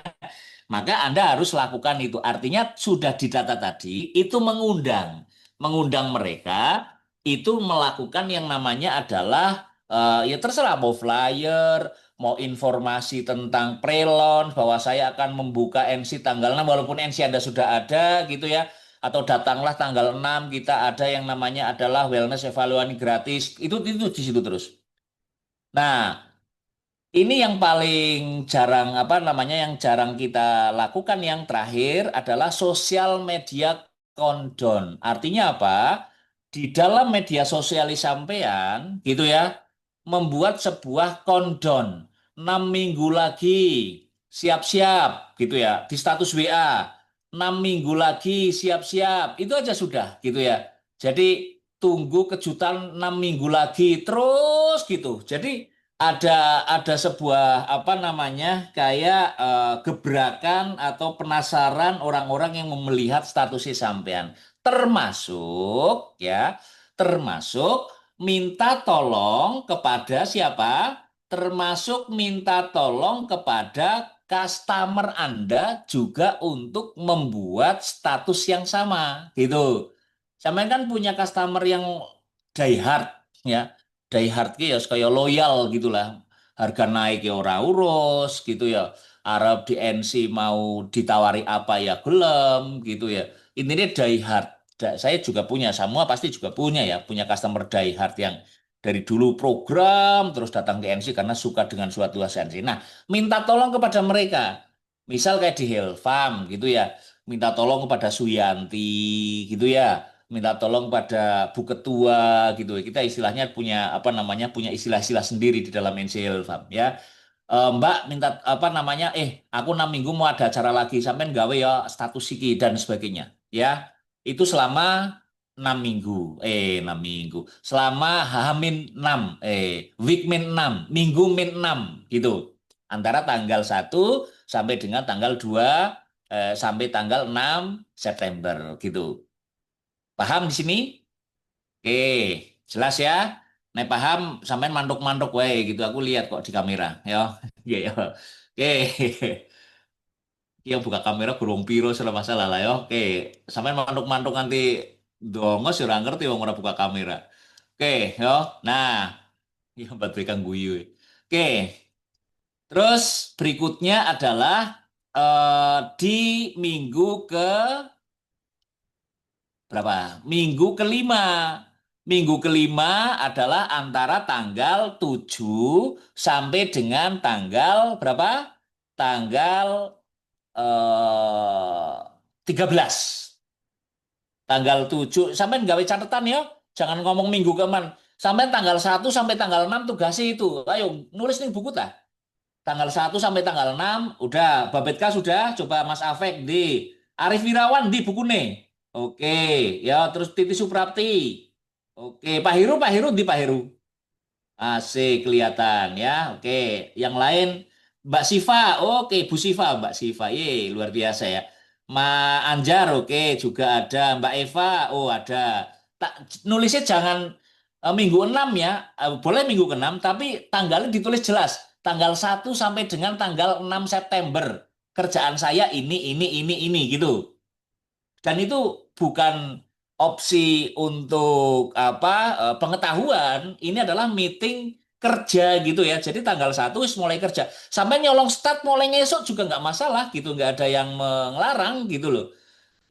Maka Anda harus lakukan itu. Artinya sudah didata tadi, itu mengundang mereka itu melakukan yang namanya adalah ya terserah mau flyer, mau informasi tentang prelon bahwa saya akan membuka NC tanggal 6 walaupun NC Anda sudah ada gitu ya, atau datanglah tanggal 6 kita ada yang namanya adalah wellness evaluasi gratis. Itu di situ terus. Nah, ini yang paling jarang apa namanya yang jarang kita lakukan yang terakhir adalah sosial media countdown. Artinya apa? Di dalam media sosialis sampean gitu ya, membuat sebuah countdown. 6 minggu lagi siap-siap gitu ya di status WA. 6 minggu lagi siap-siap. Itu aja sudah gitu ya. Jadi tunggu kejutan 6 minggu lagi terus gitu. Jadi ada sebuah apa namanya kayak gebrakan atau penasaran orang-orang yang melihat statusnya sampean. Termasuk ya, termasuk minta tolong kepada siapa? Termasuk minta tolong kepada customer Anda juga untuk membuat status yang sama gitu. Sampean kan punya customer yang die hard ya. Die hard ki ya kayak loyal gitulah. Harga naik ya ora urus gitu ya. Arab di NC mau ditawari apa ya gelem gitu ya. Intinya die hard. Saya juga punya, semua pasti juga punya ya, punya customer die hard yang dari dulu program terus datang ke NC karena suka dengan suatu NC. Nah, minta tolong kepada mereka. Misal kayak di Helfam gitu ya, minta tolong kepada Suyanti gitu ya, minta tolong pada Bu Ketua gitu. Kita istilahnya punya apa namanya punya istilah-istilah sendiri di dalam NCL Farm ya. Mbak minta apa namanya aku 6 minggu mau ada acara lagi sampean gawe ya status siki dan sebagainya ya. Itu selama 6 minggu 6 minggu selama Hamin 6 week min 6 minggu min 6 gitu antara tanggal 1 sampai dengan tanggal 2 sampai tanggal 6 September gitu. Paham di sini? Oke, jelas ya. Nek paham sampean mantuk-mantuk wae gitu. Aku lihat kok di kamera, ya. Iya ya. Oke. Yang buka kamera burung piro salah masalah lah ya. Oke, sampean mantuk-mantuk nanti dongos ya ora ngerti wong ora buka kamera. Oke, ya. Nah, ya baterai kang guyu. Oke, terus berikutnya adalah di minggu ke berapa? Minggu kelima. Minggu kelima adalah antara tanggal 7 sampai dengan tanggal berapa? Tanggal 13. Tanggal 7 sampai gawe catatan ya. Jangan ngomong minggu keman. Sampai tanggal 1 sampai tanggal 6 tugasnya itu. Ayo nulis nih buku ta. Tanggal 1 sampai tanggal 6 udah Babetka sudah coba Mas Afek di Arif Wirawan di buku nih. Oke, ya terus Titi Suprapti. Oke, Pak Heru di Pak Heru. Asik kelihatan ya. Oke, yang lain Mbak Siva. Oke, Bu Siva, Mbak Siva. Luar biasa ya. Ma Anjar, oke, juga ada Mbak Eva. Oh, ada. Tak nulisnya jangan minggu 6 ya. Boleh minggu ke-6 tapi tanggalnya ditulis jelas. Tanggal 1 sampai dengan tanggal 6 September. Kerjaan saya ini gitu. Dan itu bukan opsi untuk apa pengetahuan, ini adalah meeting kerja gitu ya. Jadi tanggal 1 wis mulai kerja. Sampai nyolong start mulai ngesok juga nggak masalah gitu, nggak ada yang melarang gitu loh.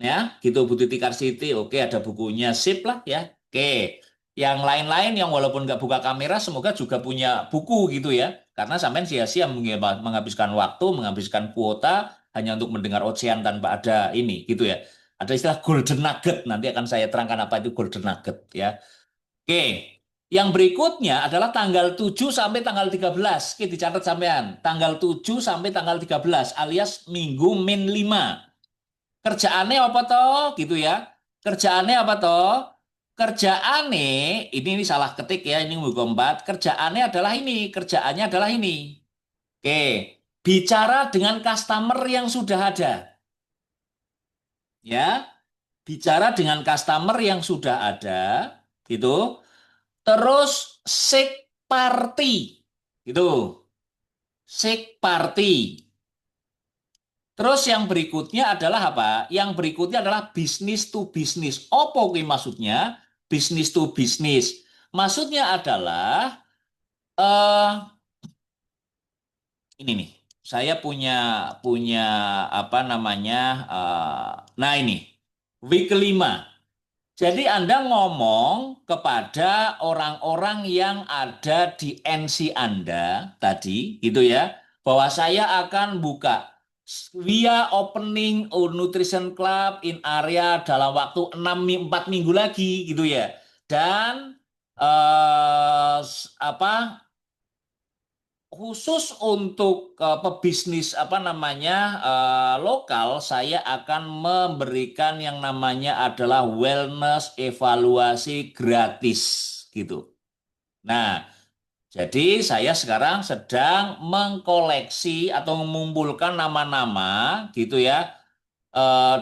Ya, gitu Bu Titi Karsiti. Oke, ada bukunya sip lah ya. Oke. Yang lain-lain yang walaupun nggak buka kamera semoga juga punya buku gitu ya. Karena sampai sia-sia menghabiskan waktu, menghabiskan kuota hanya untuk mendengar ocehan tanpa ada ini gitu ya. Ada istilah golden nugget, nanti akan saya terangkan apa itu golden nugget ya. Oke, yang berikutnya adalah tanggal 7 sampai tanggal 13. Oke, dicatat sampean. Tanggal 7 sampai tanggal 13 alias minggu min 5. Kerjaannya apa toh? Gitu ya. Kerjaannya apa toh? Kerjaannya, ini salah ketik ya, ini minggu keempat. Kerjaannya adalah ini, kerjaannya adalah ini. Oke, bicara dengan customer yang sudah ada. Ya, bicara dengan customer yang sudah ada, gitu. Terus seek party, gitu. Seek party. Terus yang berikutnya adalah apa? Yang berikutnya adalah business to business. Apa kuwi maksudnya? Business to business. Maksudnya adalah eh ini nih. Saya punya punya apa namanya? Nah ini week kelima. Jadi Anda ngomong kepada orang-orang yang ada di NC Anda tadi, gitu ya, bahwa saya akan buka via opening nutrition club in area dalam waktu 4 minggu lagi, gitu ya. Dan apa khusus untuk pebisnis apa namanya lokal, saya akan memberikan yang namanya adalah wellness evaluasi gratis gitu. Nah, jadi saya sekarang sedang mengkoleksi atau mengumpulkan nama-nama gitu ya.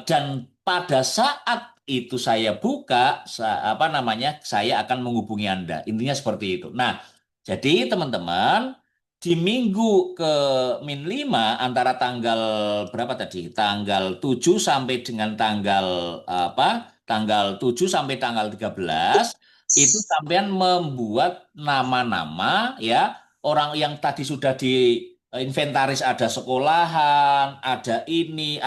Dan pada saat itu saya buka, apa namanya, saya akan menghubungi Anda. Intinya seperti itu. Nah, jadi teman-teman, di minggu ke min 5 antara tanggal berapa tadi? Tanggal 7 sampai dengan tanggal apa? Tanggal 7 sampai tanggal 13 itu sampean membuat nama-nama ya orang yang tadi sudah di inventaris, ada sekolahan, ada ini,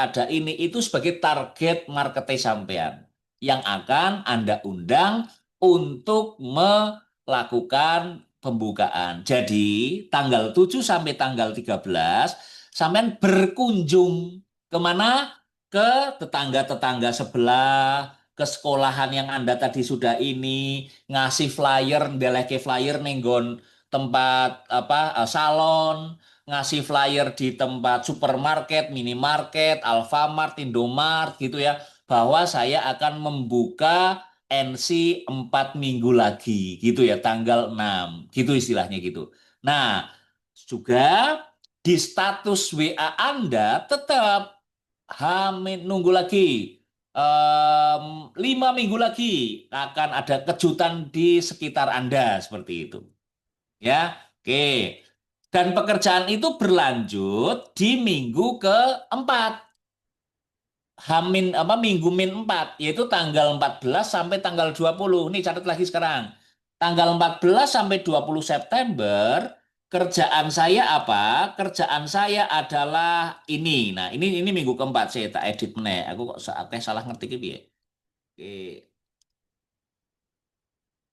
itu sebagai target marketing sampean yang akan Anda undang untuk melakukan pembukaan. Jadi tanggal 7 sampai tanggal 13 sampean berkunjung kemana? Ke tetangga-tetangga sebelah, ke sekolahan yang Anda tadi sudah ini, ngasih flyer, ndeleke flyer nenggon tempat apa salon, ngasih flyer di tempat supermarket, minimarket, Alfamart, Indomart gitu ya, bahwa saya akan membuka NC 4 minggu lagi gitu ya, tanggal 6 gitu istilahnya gitu. Nah, juga di status WA Anda tetap nunggu lagi 5 minggu lagi akan ada kejutan di sekitar Anda seperti itu. Ya, oke. Dan pekerjaan itu berlanjut di minggu keempat. Hamin apa minggu min 4 yaitu tanggal 14 sampai tanggal 20. Nih catat lagi sekarang. Tanggal 14 sampai 20 September kerjaan saya apa? Kerjaan saya adalah ini. Nah, ini minggu keempat saya tak edit meneh. Aku kok salah ngerti iki piye. Oke.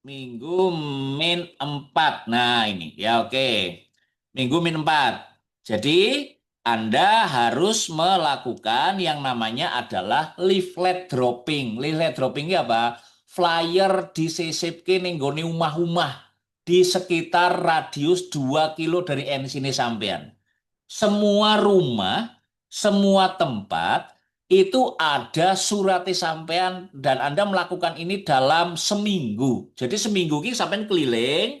Minggu min 4. Nah, ini. Ya, oke. Minggu min 4. Jadi, Anda harus melakukan yang namanya adalah leaflet dropping. Leaflet dropping ini apa? Flyer disisipke ning nggone omah-omah di sekitar radius 2 kilo dari sini sampean. Semua rumah, semua tempat itu ada surat sampean dan Anda melakukan ini dalam seminggu. Jadi seminggu ini sampean keliling,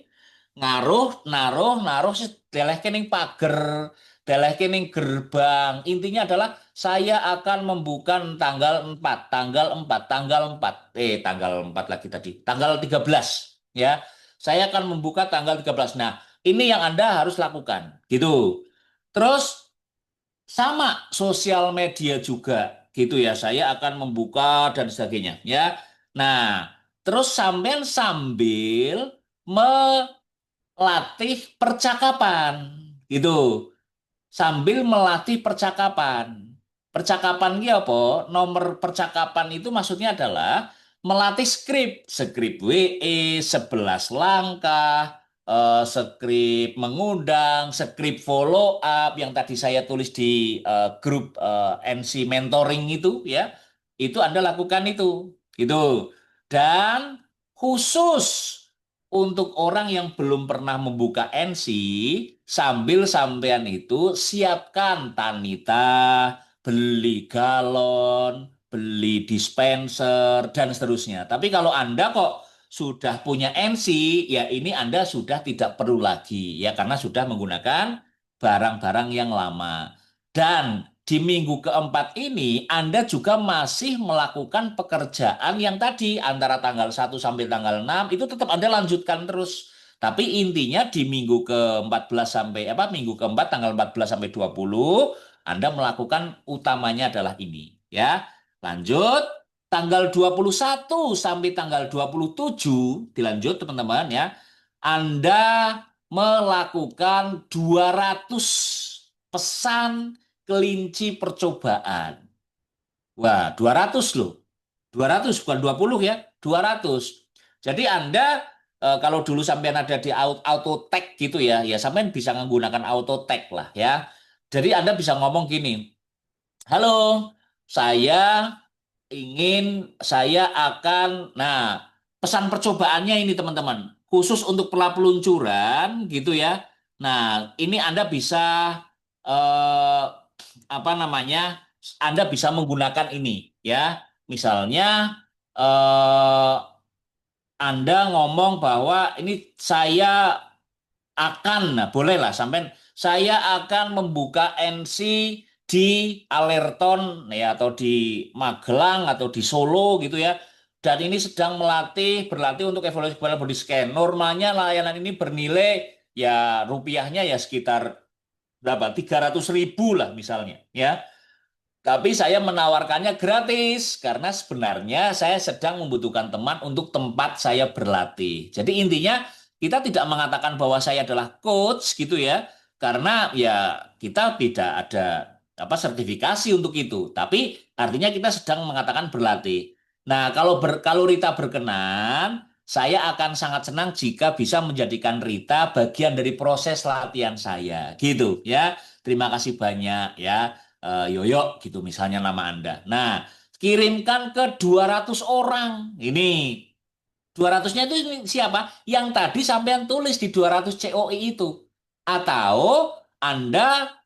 ngaruh, naruh, naruh, delehke ning pager, delehke ning gerbang. Intinya adalah saya akan membuka tanggal 4, tanggal 4, tanggal 4. Tanggal 4 lagi tadi. Tanggal 13 ya. Saya akan membuka tanggal 13. Nah, ini yang Anda harus lakukan. Gitu. Terus sama sosial media juga gitu ya. Saya akan membuka dan sebagainya ya. Nah, terus sambil sambil melatih percakapan gitu. Sambil melatih percakapan. Percakapan ini apa? Nomor percakapan itu maksudnya adalah melatih skrip WE, 11 langkah, skrip mengundang, skrip follow up yang tadi saya tulis di grup NC mentoring itu ya. Itu Anda lakukan itu, gitu. Dan khusus untuk orang yang belum pernah membuka NC, sambil sampean itu siapkan Tanita, beli galon, beli dispenser, dan seterusnya. Tapi kalau Anda kok sudah punya NC, ya ini Anda sudah tidak perlu lagi, ya karena sudah menggunakan barang-barang yang lama. Dan di minggu keempat ini Anda juga masih melakukan pekerjaan yang tadi antara tanggal 1 sampai tanggal 6 itu tetap Anda lanjutkan terus. Tapi intinya di minggu ke-14 sampai apa minggu keempat tanggal 14 sampai 20 Anda melakukan utamanya adalah ini ya. Lanjut tanggal 21 sampai tanggal 27 dilanjut teman-teman ya. Anda melakukan 200 pesan kelinci percobaan. Wah, 200 loh. 200 bukan 20 ya, 200. Jadi Anda kalau dulu sampean ada di auto tag gitu ya, ya sampean bisa menggunakan auto tag lah ya. Jadi Anda bisa ngomong gini, halo, saya saya akan, nah, pesan percobaannya ini teman-teman, khusus untuk peluncuran gitu ya. Nah, ini Anda bisa eh, apa namanya? Anda bisa menggunakan ini ya. Misalnya eh, Anda ngomong bahwa ini saya akan, nah bolehlah sampai saya akan membuka NC di Alerton ya atau di Magelang atau di Solo gitu ya. Dan ini sedang berlatih untuk evaluasi kepala body scan. Normalnya layanan ini bernilai ya rupiahnya ya sekitar berapa? 300.000 lah misalnya ya. Tapi saya menawarkannya gratis karena sebenarnya saya sedang membutuhkan teman untuk tempat saya berlatih. Jadi intinya kita tidak mengatakan bahwa saya adalah coach gitu ya, karena ya kita tidak ada apa sertifikasi untuk itu. Tapi artinya kita sedang mengatakan berlatih. Nah, kalau Rita berkenan, saya akan sangat senang jika bisa menjadikan Rita bagian dari proses latihan saya, gitu ya. Terima kasih banyak ya. Yoyo gitu misalnya nama Anda. Nah, kirimkan ke 200 orang. Ini 200-nya itu siapa? Yang tadi sampean tulis di 200 COI itu. Atau Anda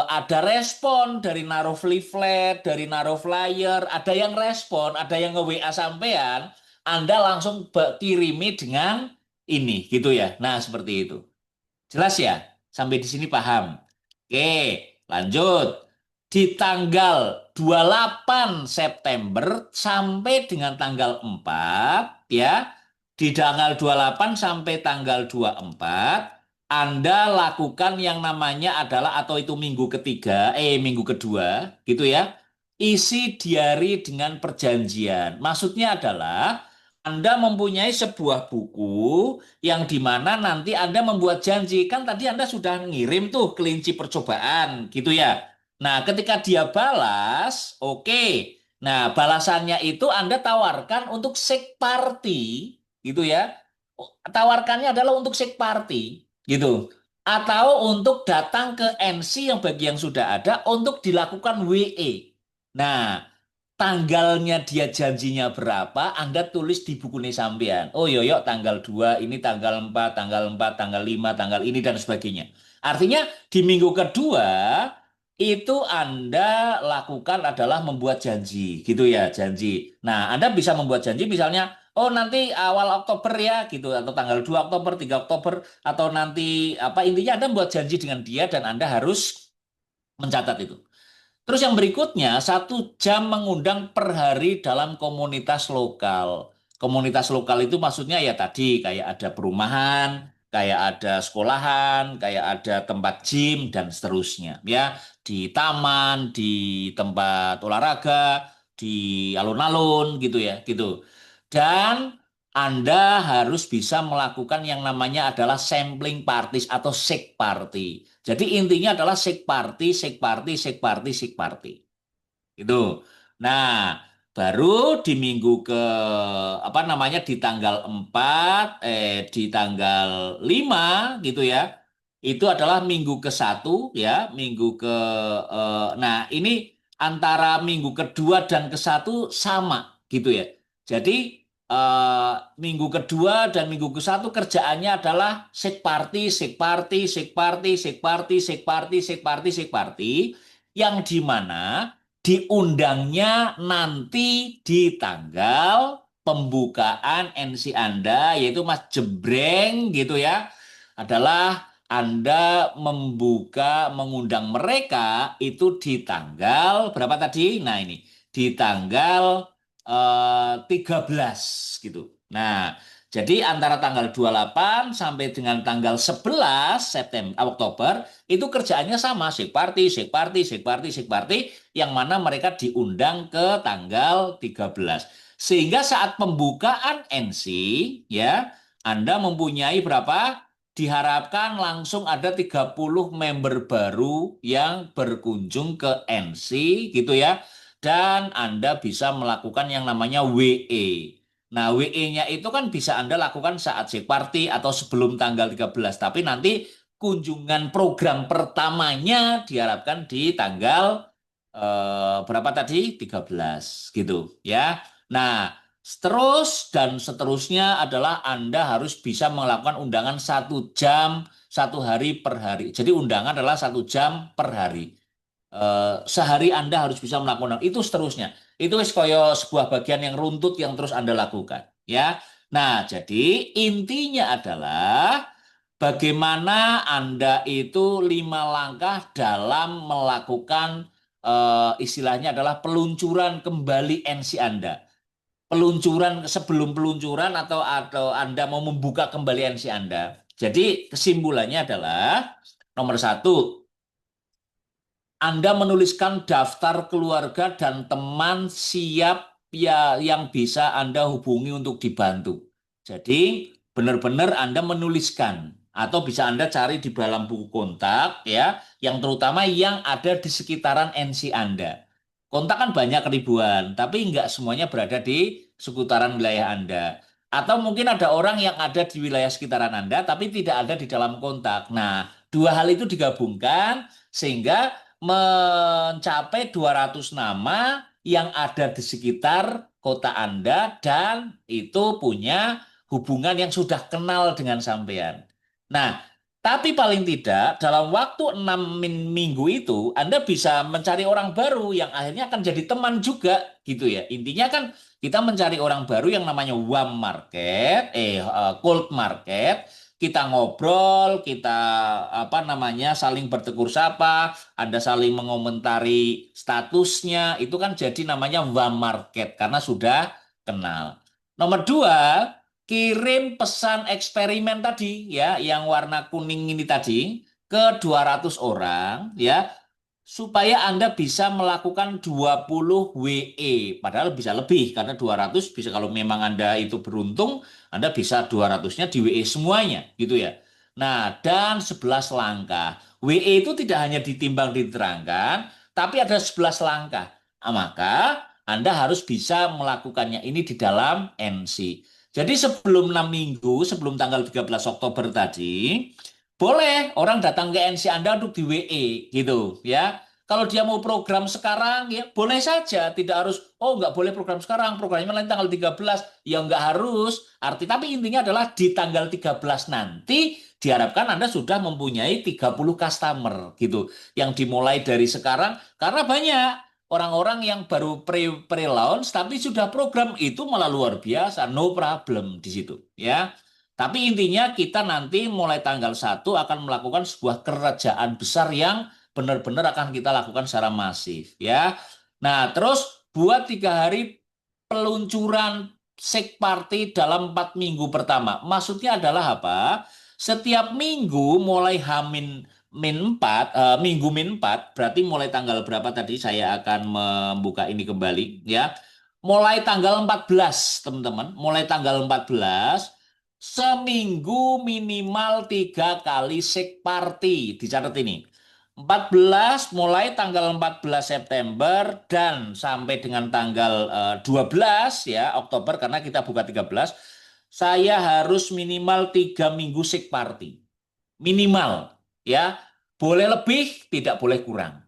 ada respon dari naruh leaflet, dari naruh flyer, ada yang respon, ada yang nge-WA sampean, Anda langsung kirimi dengan ini gitu ya. Nah, seperti itu. Jelas ya? Sampai di sini paham. Oke, lanjut. Di tanggal 28 September sampai dengan tanggal 4 ya. Di tanggal 28 sampai tanggal 24 Anda lakukan yang namanya adalah atau itu minggu kedua gitu ya. Isi diary dengan perjanjian. Maksudnya adalah Anda mempunyai sebuah buku yang dimana nanti Anda membuat janji. Kan tadi Anda sudah ngirim tuh kelinci percobaan gitu ya. Nah, ketika dia balas, oke. Nah, balasannya itu Anda tawarkan untuk sek party gitu ya. Tawarkannya adalah untuk sek party gitu. Atau untuk datang ke NC yang bagi yang sudah ada untuk dilakukan WE. Nah, tanggalnya dia janjinya berapa, Anda tulis di buku sampean. Oh yoyo tanggal 2, ini tanggal 4, tanggal 5, tanggal ini dan sebagainya. Artinya di minggu kedua itu Anda lakukan adalah membuat janji, gitu ya, janji. Nah, Anda bisa membuat janji misalnya, oh nanti awal Oktober ya, gitu, atau tanggal 2 Oktober, 3 Oktober, atau nanti apa intinya Anda membuat janji dengan dia dan Anda harus mencatat itu. Terus yang berikutnya, 1 jam mengundang per hari dalam komunitas lokal. Komunitas lokal itu maksudnya ya tadi kayak ada perumahan, kayak ada sekolahan, kayak ada tempat gym dan seterusnya. Ya, di taman, di tempat olahraga, di alun-alun gitu ya, gitu. Dan Anda harus bisa melakukan yang namanya adalah sampling parties atau shake party. Jadi intinya adalah shake party, shake party, shake party, shake party. Itu. Nah, baru di minggu ke apa namanya di tanggal 4 di tanggal 5 gitu ya. Itu adalah minggu ke-1 ya, minggu ke nah ini antara minggu kedua dan ke-1 sama gitu ya. Jadi minggu kedua dan minggu ke-1 kerjaannya adalah shake party, shake party, shake party, shake party, shake party, shake party, shake party, yang di mana diundangnya nanti di tanggal pembukaan NC Anda, yaitu Mas Jebreng gitu ya, adalah Anda mengundang mereka itu di tanggal berapa tadi? Nah ini, di tanggal 13 gitu. Nah, jadi antara tanggal 28 sampai dengan tanggal 11 Oktober itu kerjaannya sama, shake party, shake party, shake party, shake party, yang mana mereka diundang ke tanggal 13. Sehingga saat pembukaan NC ya, Anda mempunyai berapa? Diharapkan langsung ada 30 member baru yang berkunjung ke NC gitu ya. Dan Anda bisa melakukan yang namanya WE. Nah, WE-nya itu kan bisa Anda lakukan saat shake party atau sebelum tanggal 13. Tapi nanti kunjungan program pertamanya diharapkan di tanggal berapa tadi? 13 gitu ya. Nah, terus dan seterusnya adalah Anda harus bisa melakukan undangan 1 jam 1 hari per hari. Jadi undangan adalah 1 jam per hari. Sehari Anda harus bisa melakukan itu seterusnya. Itu koyo sebuah bagian yang runtut yang terus Anda lakukan, ya. Nah, jadi intinya adalah bagaimana Anda itu 5 langkah dalam melakukan istilahnya adalah peluncuran kembali NC Anda. Peluncuran sebelum peluncuran atau Anda mau membuka kembali NC Anda. Jadi kesimpulannya adalah nomor 1, Anda menuliskan daftar keluarga dan teman siap ya yang bisa Anda hubungi untuk dibantu. Jadi benar-benar Anda menuliskan atau bisa Anda cari di dalam buku kontak ya, yang terutama yang ada di sekitaran NC Anda. Kontak kan banyak ribuan, tapi nggak semuanya berada di seputaran wilayah Anda. Atau mungkin ada orang yang ada di wilayah sekitaran Anda, tapi tidak ada di dalam kontak. Nah, dua hal itu digabungkan sehingga mencapai 200 nama yang ada di sekitar kota Anda dan itu punya hubungan yang sudah kenal dengan sampean. Nah, tapi paling tidak dalam waktu 6 minggu itu Anda bisa mencari orang baru yang akhirnya akan jadi teman juga gitu ya. Intinya kan kita mencari orang baru yang namanya warm market, cold market. Kita ngobrol, kita apa namanya saling bertegur sapa, Anda saling mengomentari statusnya, itu kan jadi namanya warm market karena sudah kenal. Nomor 2, kirim pesan eksperimen tadi ya, yang warna kuning ini tadi ke 200 orang ya, supaya Anda bisa melakukan 20 WE. Padahal bisa lebih karena 200 bisa kalau memang Anda itu beruntung, Anda bisa 200-nya di WE semuanya gitu ya. Nah, dan 11 langkah. WE itu tidak hanya ditimbang diterangkan, tapi ada 11 langkah. Nah, maka Anda harus bisa melakukannya ini di dalam NC. Jadi sebelum 6 minggu, sebelum tanggal 13 Oktober tadi, boleh orang datang ke NC Anda untuk di WE gitu ya. Kalau dia mau program sekarang ya boleh saja, tidak harus oh nggak boleh program sekarang, programnya lain tanggal 13. Ya nggak harus. Tapi intinya adalah di tanggal 13 nanti diharapkan Anda sudah mempunyai 30 customer gitu. Yang dimulai dari sekarang karena banyak orang-orang yang baru pre-launch tapi sudah program itu malah luar biasa, no problem di situ ya. Tapi intinya kita nanti mulai tanggal 1 akan melakukan sebuah kerjaan besar yang benar-benar akan kita lakukan secara masif ya. Nah, terus buat 3 hari peluncuran Sek Party dalam 4 minggu pertama. Maksudnya adalah apa? Setiap minggu mulai Hamin min 4, minggu min 4, berarti mulai tanggal berapa tadi saya akan membuka ini kembali ya. Mulai tanggal 14, teman-teman. Mulai tanggal 14 seminggu minimal 3 kali Sek Party. Dicatat ini. 14 mulai tanggal 14 September dan sampai dengan tanggal 12 ya Oktober karena kita buka 13, saya harus minimal 3 minggu Sek Party. Minimal ya. Boleh lebih, tidak boleh kurang.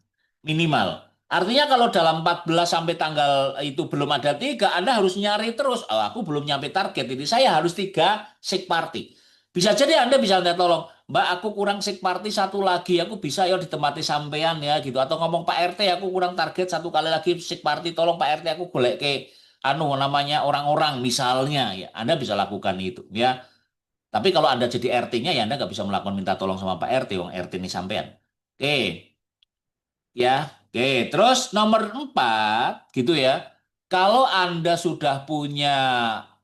Minimal. Artinya kalau dalam 14 sampai tanggal itu belum ada 3, Anda harus nyari terus. Oh, aku belum nyampe target ini. Saya harus 3 Sek Party. Bisa jadi Anda bisa minta tolong, Mbak, aku kurang Sek Party 1 lagi. Aku bisa ya ditempati sampean ya gitu. Atau ngomong Pak RT, aku kurang target 1 kali lagi Sek Party. Tolong Pak RT, aku golek ke namanya orang-orang misalnya ya. Anda bisa lakukan itu ya. Tapi kalau Anda jadi RT-nya ya Anda nggak bisa melakukan minta tolong sama Pak RT, wong RT ini sampean. Oke, ya. Oke, terus nomor 4 gitu ya. Kalau Anda sudah punya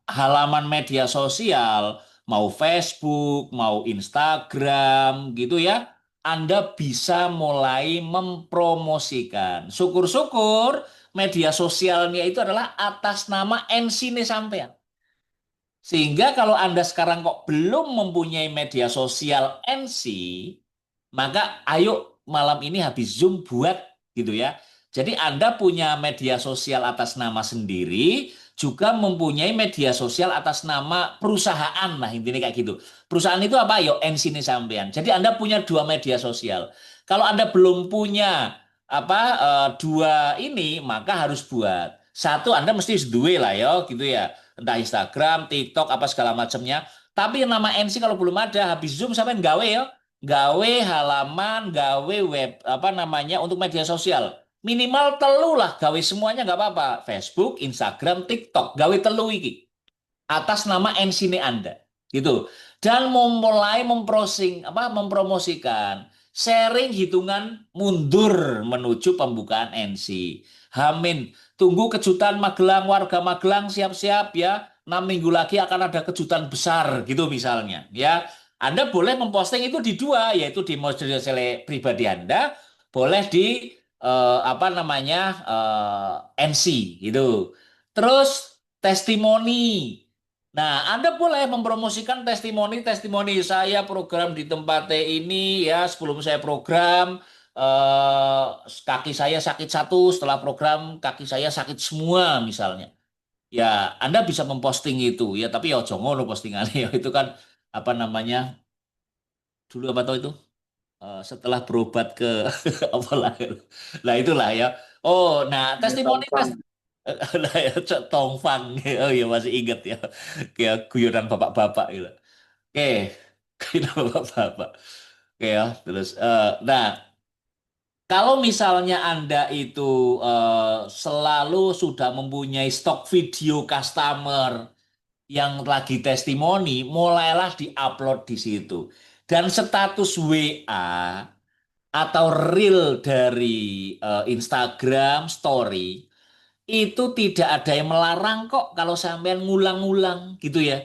halaman media sosial, mau Facebook, mau Instagram gitu ya, Anda bisa mulai mempromosikan. Syukur-syukur media sosialnya itu adalah atas nama NC nih sampean. Sehingga kalau Anda sekarang kok belum mempunyai media sosial NC, maka ayo malam ini habis Zoom buat gitu ya. Jadi Anda punya media sosial atas nama sendiri, juga mempunyai media sosial atas nama perusahaan lah intinya kayak gitu. Perusahaan itu apa? Yo NC ini sampean. Jadi Anda punya 2 media sosial. Kalau Anda belum punya dua ini, maka harus buat. Satu Anda mesti dua lah ya gitu ya. Entah Instagram, TikTok, apa segala macamnya. Tapi yang nama NC kalau belum ada, habis Zoom sampai gawe ya. gawe halaman, gawe web, apa namanya, untuk media sosial. Minimal telu lah, gawe semuanya nggak apa-apa. Facebook, Instagram, TikTok, gawe telu iki atas nama NC Anda gitu, dan mulai mempromosikan sharing hitungan mundur menuju pembukaan NC. Hamin, tunggu kejutan Magelang, warga Magelang siap-siap ya, 6 minggu lagi akan ada kejutan besar gitu misalnya ya. Anda boleh memposting itu di dua, yaitu di media sosial pribadi Anda, boleh di apa namanya, NC gitu. Terus testimoni. Nah, Anda boleh mempromosikan testimoni-testimoni saya program di tempat ini ya, sebelum saya program eh, kaki saya sakit satu, setelah program kaki saya sakit semua misalnya. Ya, Anda bisa memposting itu ya, tapi ya ojo ngono postingannya ya, itu kan apa namanya? Dulu apa tahu itu? Setelah berobat ke apa lah. Nah, itulah ya. Oh, nah Ya, testimoni gampang. Nah, ya, Cok Tongfang. Oh ya masih ingat ya. Kayak guyonan bapak-bapak gitu. Oke, kita bapak-bapak. Oke ya, terus nah, kalau misalnya Anda itu selalu sudah mempunyai stok video customer yang lagi testimoni, mulailah diupload di situ. Dan status WA atau reel dari Instagram Story itu tidak ada yang melarang kok kalau sampean ngulang-ngulang gitu ya.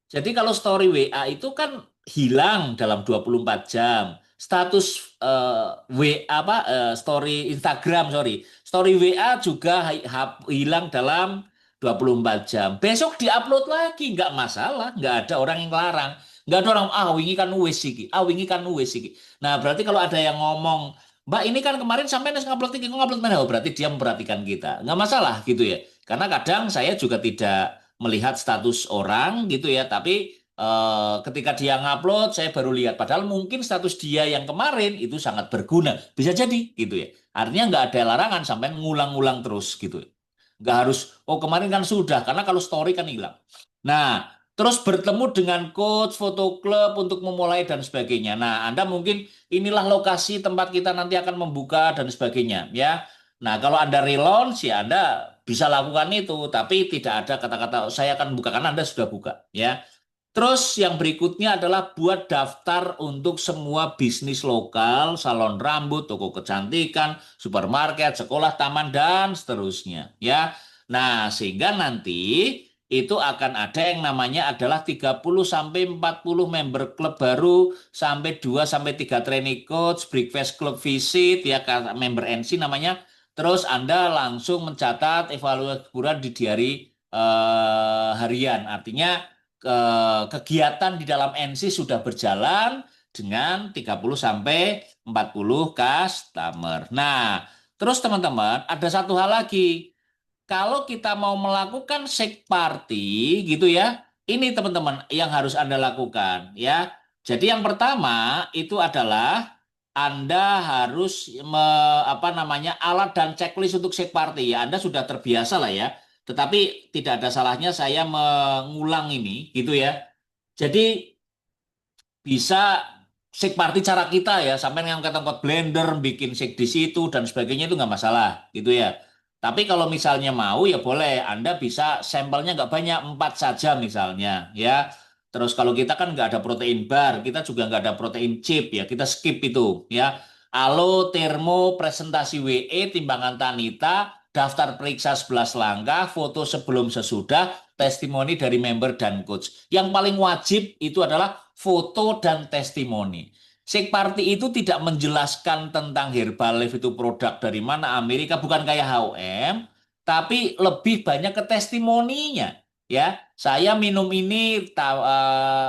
Jadi kalau story WA itu kan hilang dalam 24 jam. Status apa story Instagram, sorry. Story WA juga hilang dalam 24 jam. Besok diupload lagi, nggak masalah, nggak ada orang yang larang. Nggak ada orang, ah wingi kan wis iki, ah wingi kan wis iki. Nah, berarti kalau ada yang ngomong, Mbak ini kan kemarin sampai ngupload iki, ngupload mana? Oh, berarti dia memperhatikan kita. Nggak masalah gitu ya. Karena kadang saya juga tidak melihat status orang gitu ya, tapi ketika dia ngupload saya baru lihat, padahal mungkin status dia yang kemarin itu sangat berguna, bisa jadi gitu ya. Artinya nggak ada larangan sampai ngulang-ngulang terus gitu, nggak harus oh kemarin kan sudah, karena kalau story kan hilang. Nah, terus bertemu dengan coach foto klub untuk memulai dan sebagainya. Nah, Anda mungkin inilah lokasi tempat kita nanti akan membuka dan sebagainya ya. Nah, kalau Anda relaunch ya Anda bisa lakukan itu, tapi tidak ada kata-kata saya akan buka karena Anda sudah buka ya. Terus yang berikutnya adalah buat daftar untuk semua bisnis lokal, salon rambut, toko kecantikan, supermarket, sekolah, taman, dan seterusnya. Ya, nah sehingga nanti itu akan ada yang namanya adalah 30 sampai 40 member klub baru, sampai 2 sampai 3 training coach, breakfast club visit, ya member NC namanya. Terus Anda langsung mencatat evaluasi kuburan di diary harian. Artinya kegiatan di dalam NC sudah berjalan dengan 30 sampai 40 customer. Nah, terus teman-teman, ada satu hal lagi. Kalau kita mau melakukan shake party gitu ya, ini teman-teman yang harus Anda lakukan ya. Jadi yang pertama itu adalah Anda harus apa namanya, alat dan checklist untuk shake party ya. Anda sudah terbiasa lah ya. Tetapi tidak ada salahnya saya mengulang ini gitu ya. Jadi bisa shake party cara kita ya, sampai ngangkat-angkat blender, bikin shake di situ dan sebagainya itu nggak masalah gitu ya. Tapi kalau misalnya mau ya boleh, Anda bisa sampelnya nggak banyak, 4 saja misalnya ya. Terus kalau kita kan nggak ada protein bar, kita juga nggak ada protein chip ya, kita skip itu ya. Alo, termo, presentasi WE, timbangan Tanita, daftar periksa 11 langkah, foto sebelum sesudah, testimoni dari member dan coach. Yang paling wajib itu adalah foto dan testimoni. Shake Party itu tidak menjelaskan tentang Herbalife itu produk dari mana Amerika, bukan kayak H&M, tapi lebih banyak ke testimoninya. Ya, saya minum ini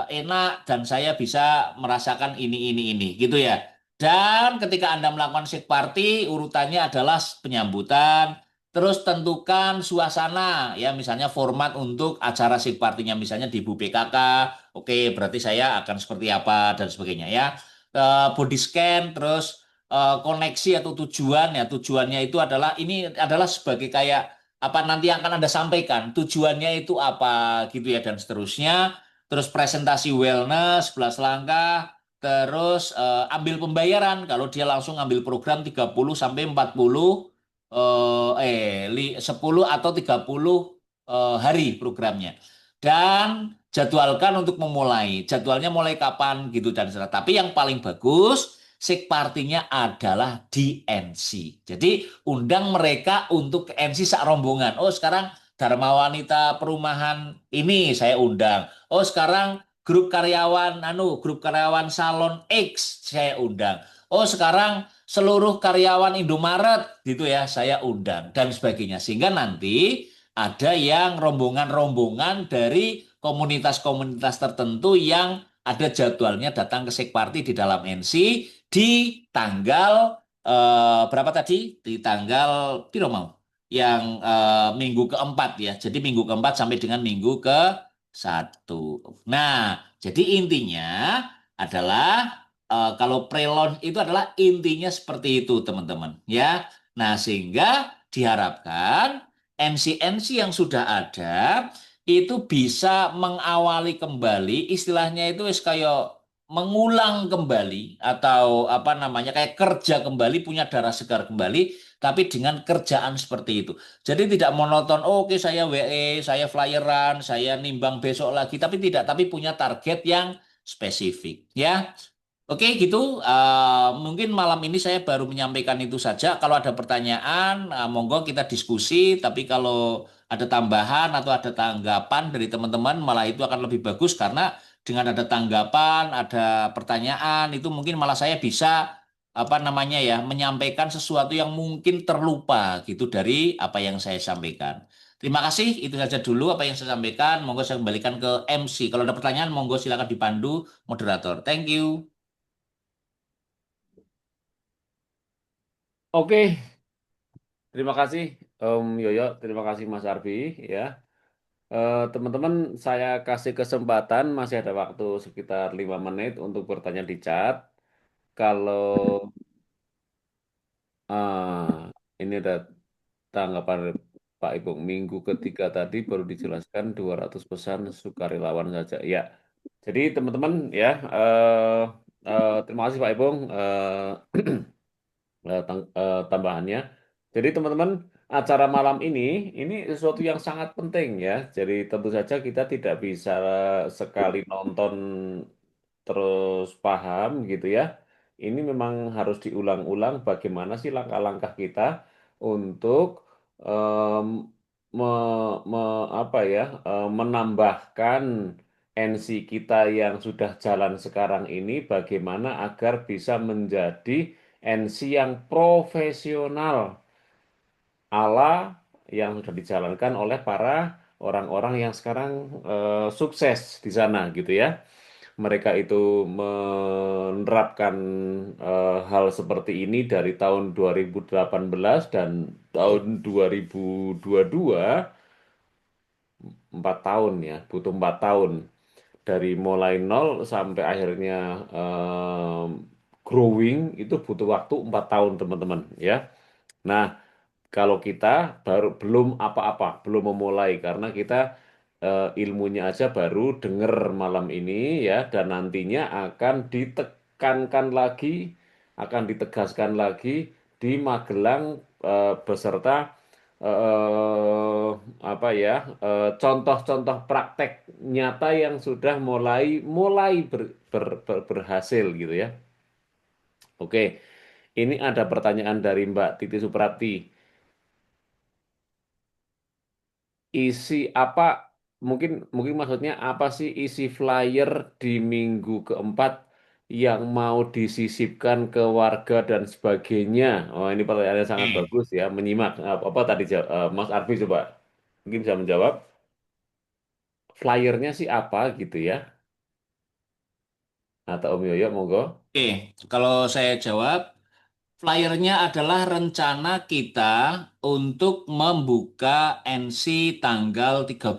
enak dan saya bisa merasakan ini gitu ya. Dan ketika Anda melakukan shake party, urutannya adalah penyambutan, terus tentukan suasana, ya misalnya format untuk acara shake party-nya, misalnya di Bu PKK, oke berarti saya akan seperti apa dan sebagainya ya. Body scan, terus koneksi atau tujuan, ya tujuannya itu adalah, ini adalah sebagai kayak apa nanti yang akan Anda sampaikan, tujuannya itu apa gitu ya dan seterusnya. Terus presentasi wellness, 11 langkah, Terus ambil pembayaran kalau dia langsung ambil program 30 sampai 40 10 atau 30 hari programnya. Dan jadwalkan untuk memulai. Jadwalnya mulai kapan gitu dan seterusnya. Tapi yang paling bagus Sik partinya adalah di NC. Jadi undang mereka untuk ke NC sak rombongan. Oh sekarang Dharma Wanita Perumahan ini saya undang. Oh sekarang grup karyawan salon X saya undang. Oh sekarang seluruh karyawan Indomaret gitu ya saya undang dan sebagainya. Sehingga nanti ada yang rombongan-rombongan dari komunitas-komunitas tertentu yang ada jadwalnya datang ke Sekparti di dalam NC di tanggal berapa tadi? Di tanggal piro mau? Yang minggu keempat ya. Jadi minggu keempat sampai dengan minggu ke 1. Nah, jadi intinya adalah kalau pre-launch itu adalah intinya seperti itu teman-teman ya. Nah, sehingga diharapkan MC-MC yang sudah ada itu bisa mengawali kembali istilahnya itu wis kayak mengulang kembali atau apa namanya kayak kerja kembali punya darah segar kembali tapi dengan kerjaan seperti itu. Jadi tidak monoton, oh, oke saya WE, saya flyeran, saya nimbang besok lagi tapi tidak tapi punya target yang spesifik ya. Oke, gitu. Mungkin malam ini saya baru menyampaikan itu saja. Kalau ada pertanyaan, monggo kita diskusi. Tapi kalau ada tambahan atau ada tanggapan dari teman-teman, malah itu akan lebih bagus karena dengan ada tanggapan, ada pertanyaan, itu mungkin malah saya bisa apa namanya ya, menyampaikan sesuatu yang mungkin terlupa gitu dari apa yang saya sampaikan. Terima kasih, itu saja dulu apa yang saya sampaikan. Monggo saya kembalikan ke MC. Kalau ada pertanyaan, monggo silakan dipandu moderator. Thank you. Oke, terima kasih Om Yoyo, terima kasih Mas Arfi ya. Teman-teman, saya kasih kesempatan masih ada waktu sekitar 5 menit untuk bertanya di chat. Kalau ini ada tanggapan Pak Ibu, minggu ketiga tadi baru dijelaskan 200 pesan sukarelawan saja. Ya, jadi teman-teman ya, terima kasih Pak Ibu tambahannya. Jadi teman-teman, acara malam ini sesuatu yang sangat penting ya. Jadi tentu saja kita tidak bisa sekali nonton terus paham gitu ya. Ini memang harus diulang-ulang bagaimana sih langkah-langkah kita untuk em, apa ya menambahkan NC kita yang sudah jalan sekarang ini bagaimana agar bisa menjadi NC yang profesional ala yang sudah dijalankan oleh para orang-orang yang sekarang sukses di sana gitu ya. Mereka itu menerapkan hal seperti ini dari tahun 2018 dan tahun 2022, 4 tahun ya, butuh 4 tahun dari mulai nol sampai akhirnya growing itu butuh waktu 4 tahun teman-teman ya. Nah, kalau kita baru belum apa-apa, belum memulai karena kita ilmunya aja baru denger malam ini ya dan nantinya akan ditekankan lagi, akan ditegaskan lagi di Magelang beserta eh, apa ya contoh-contoh praktek nyata yang sudah mulai mulai berhasil gitu ya. Oke, ini ada pertanyaan dari Mbak Titi Suprati. Isi apa mungkin mungkin maksudnya apa sih isi flyer di minggu keempat yang mau disisipkan ke warga dan sebagainya? Oh, ini pertanyaan yang sangat Oke. bagus ya. Menyimak apa tadi Mas Arfi coba mungkin bisa menjawab. Flyernya sih apa gitu ya? Atau Om Yoyo monggo. Oke, kalau saya jawab, flyernya adalah rencana kita untuk membuka NC tanggal 13.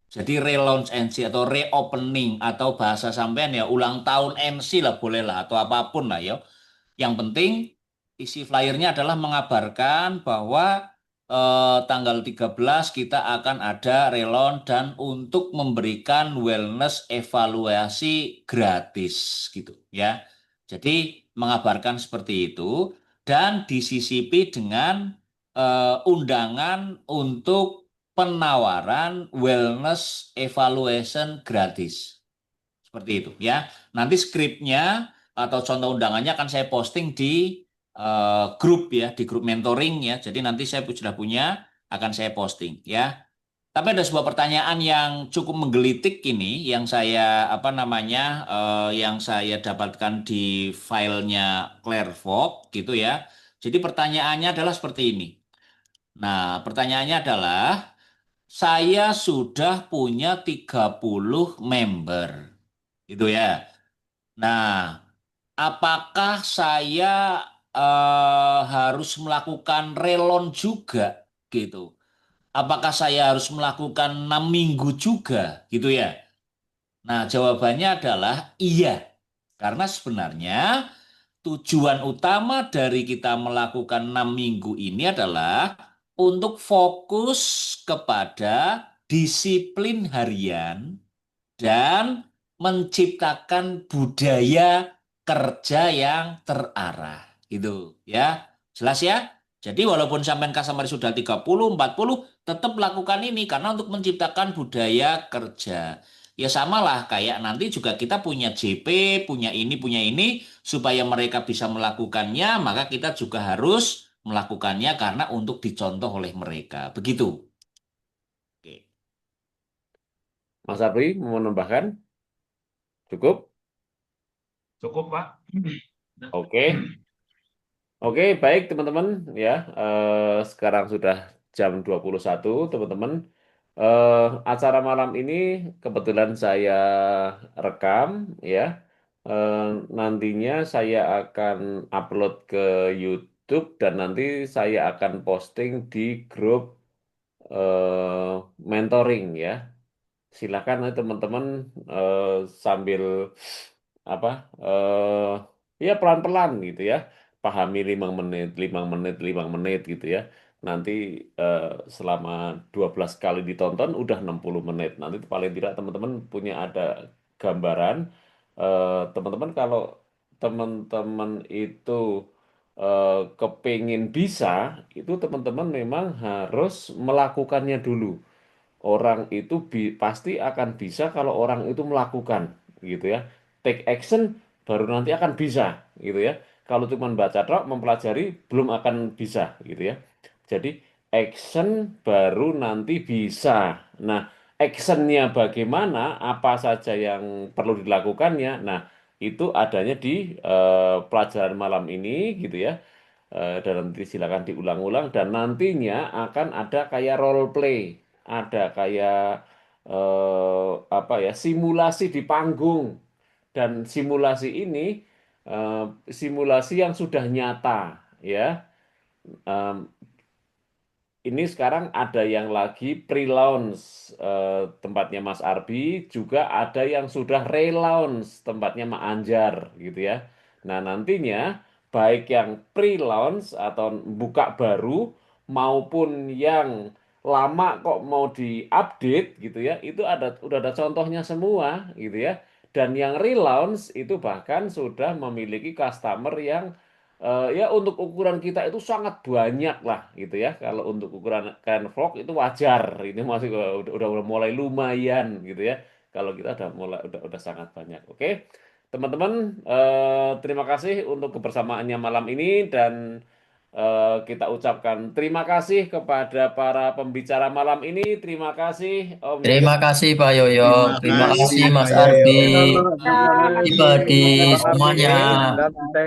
Jadi relaunch NC atau reopening atau bahasa sampean ya ulang tahun NC lah boleh lah atau apapun lah ya. Yang penting isi flyernya adalah mengabarkan bahwa tanggal 13 kita akan ada relon dan untuk memberikan wellness evaluasi gratis gitu ya. Jadi mengabarkan seperti itu dan disisipi dengan undangan untuk penawaran wellness evaluation gratis. Seperti itu ya. Nanti skripnya atau contoh undangannya akan saya posting di grup ya, di grup mentoring ya. Jadi nanti saya sudah punya, akan saya posting ya. Tapi ada sebuah pertanyaan yang cukup menggelitik ini, yang saya apa namanya, yang saya dapatkan di filenya Claire Fogg gitu ya. Jadi pertanyaannya adalah seperti ini. Nah, pertanyaannya adalah saya sudah punya 30 member. Itu ya. Nah, apakah saya harus melakukan relon juga gitu? Apakah saya harus melakukan 6 minggu juga gitu ya? Nah, jawabannya adalah iya. Karena sebenarnya tujuan utama dari kita melakukan 6 minggu ini adalah untuk fokus kepada disiplin harian dan menciptakan budaya kerja yang terarah. Gitu ya. Jelas ya? Jadi walaupun sampai customer sudah 30, 40, tetap lakukan ini karena untuk menciptakan budaya kerja. Ya samalah kayak nanti juga kita punya JP, punya ini, supaya mereka bisa melakukannya, maka kita juga harus melakukannya karena untuk dicontoh oleh mereka. Begitu. Oke. Mas Apri mau menambahkan? Cukup? Cukup, Pak. Oke. Oke, baik teman-teman ya. Sekarang sudah jam 21, teman-teman. Acara malam ini kebetulan saya rekam ya. Eh, Nantinya saya akan upload ke YouTube dan nanti saya akan posting di grup mentoring ya. Silakan teman-teman eh, sambil apa ya pelan-pelan gitu ya, pahami 5 menit 5 menit 5 menit gitu ya, nanti eh, selama 12 kali ditonton udah 60 menit, nanti paling tidak teman-teman punya ada gambaran. Teman-teman kalau teman-teman itu kepingin bisa, itu teman-teman memang harus melakukannya dulu. Orang itu pasti akan bisa kalau orang itu melakukan gitu ya. Take action baru nanti akan bisa gitu ya. Kalau cuma baca tok mempelajari belum akan bisa gitu ya. Jadi action baru nanti bisa. Nah, actionnya bagaimana, apa saja yang perlu dilakukannya. Nah, itu adanya di pelajaran malam ini gitu ya. Dan nanti silakan diulang-ulang dan nantinya akan ada kayak role play, ada kayak apa ya, simulasi di panggung, dan simulasi ini eh, simulasi yang sudah nyata ya. Em, ini sekarang ada yang lagi pre-launch tempatnya Mas Arbi, juga ada yang sudah re-launch tempatnya Mak Anjar gitu ya. Nah, nantinya baik yang pre-launch atau buka baru maupun yang lama kok mau diupdate gitu ya, itu udah ada contohnya semua gitu ya. Dan yang relaunch itu bahkan sudah memiliki customer yang ya untuk ukuran kita itu sangat banyak lah gitu ya. Kalau untuk ukuran can vlog itu wajar. Ini masih udah mulai lumayan gitu ya. Kalau kita udah mulai udah sangat banyak. Oke. Teman-teman, terima kasih untuk kebersamaannya malam ini dan kita ucapkan terima kasih kepada para pembicara malam ini. Terima kasih Om Yoyo. Terima kasih Pak Yoyo. Terima Terima kasih kasih Mas Pak Arbi. Yoyo. Terima kasih. Pribadi Mas Arfi. semuanya. Dan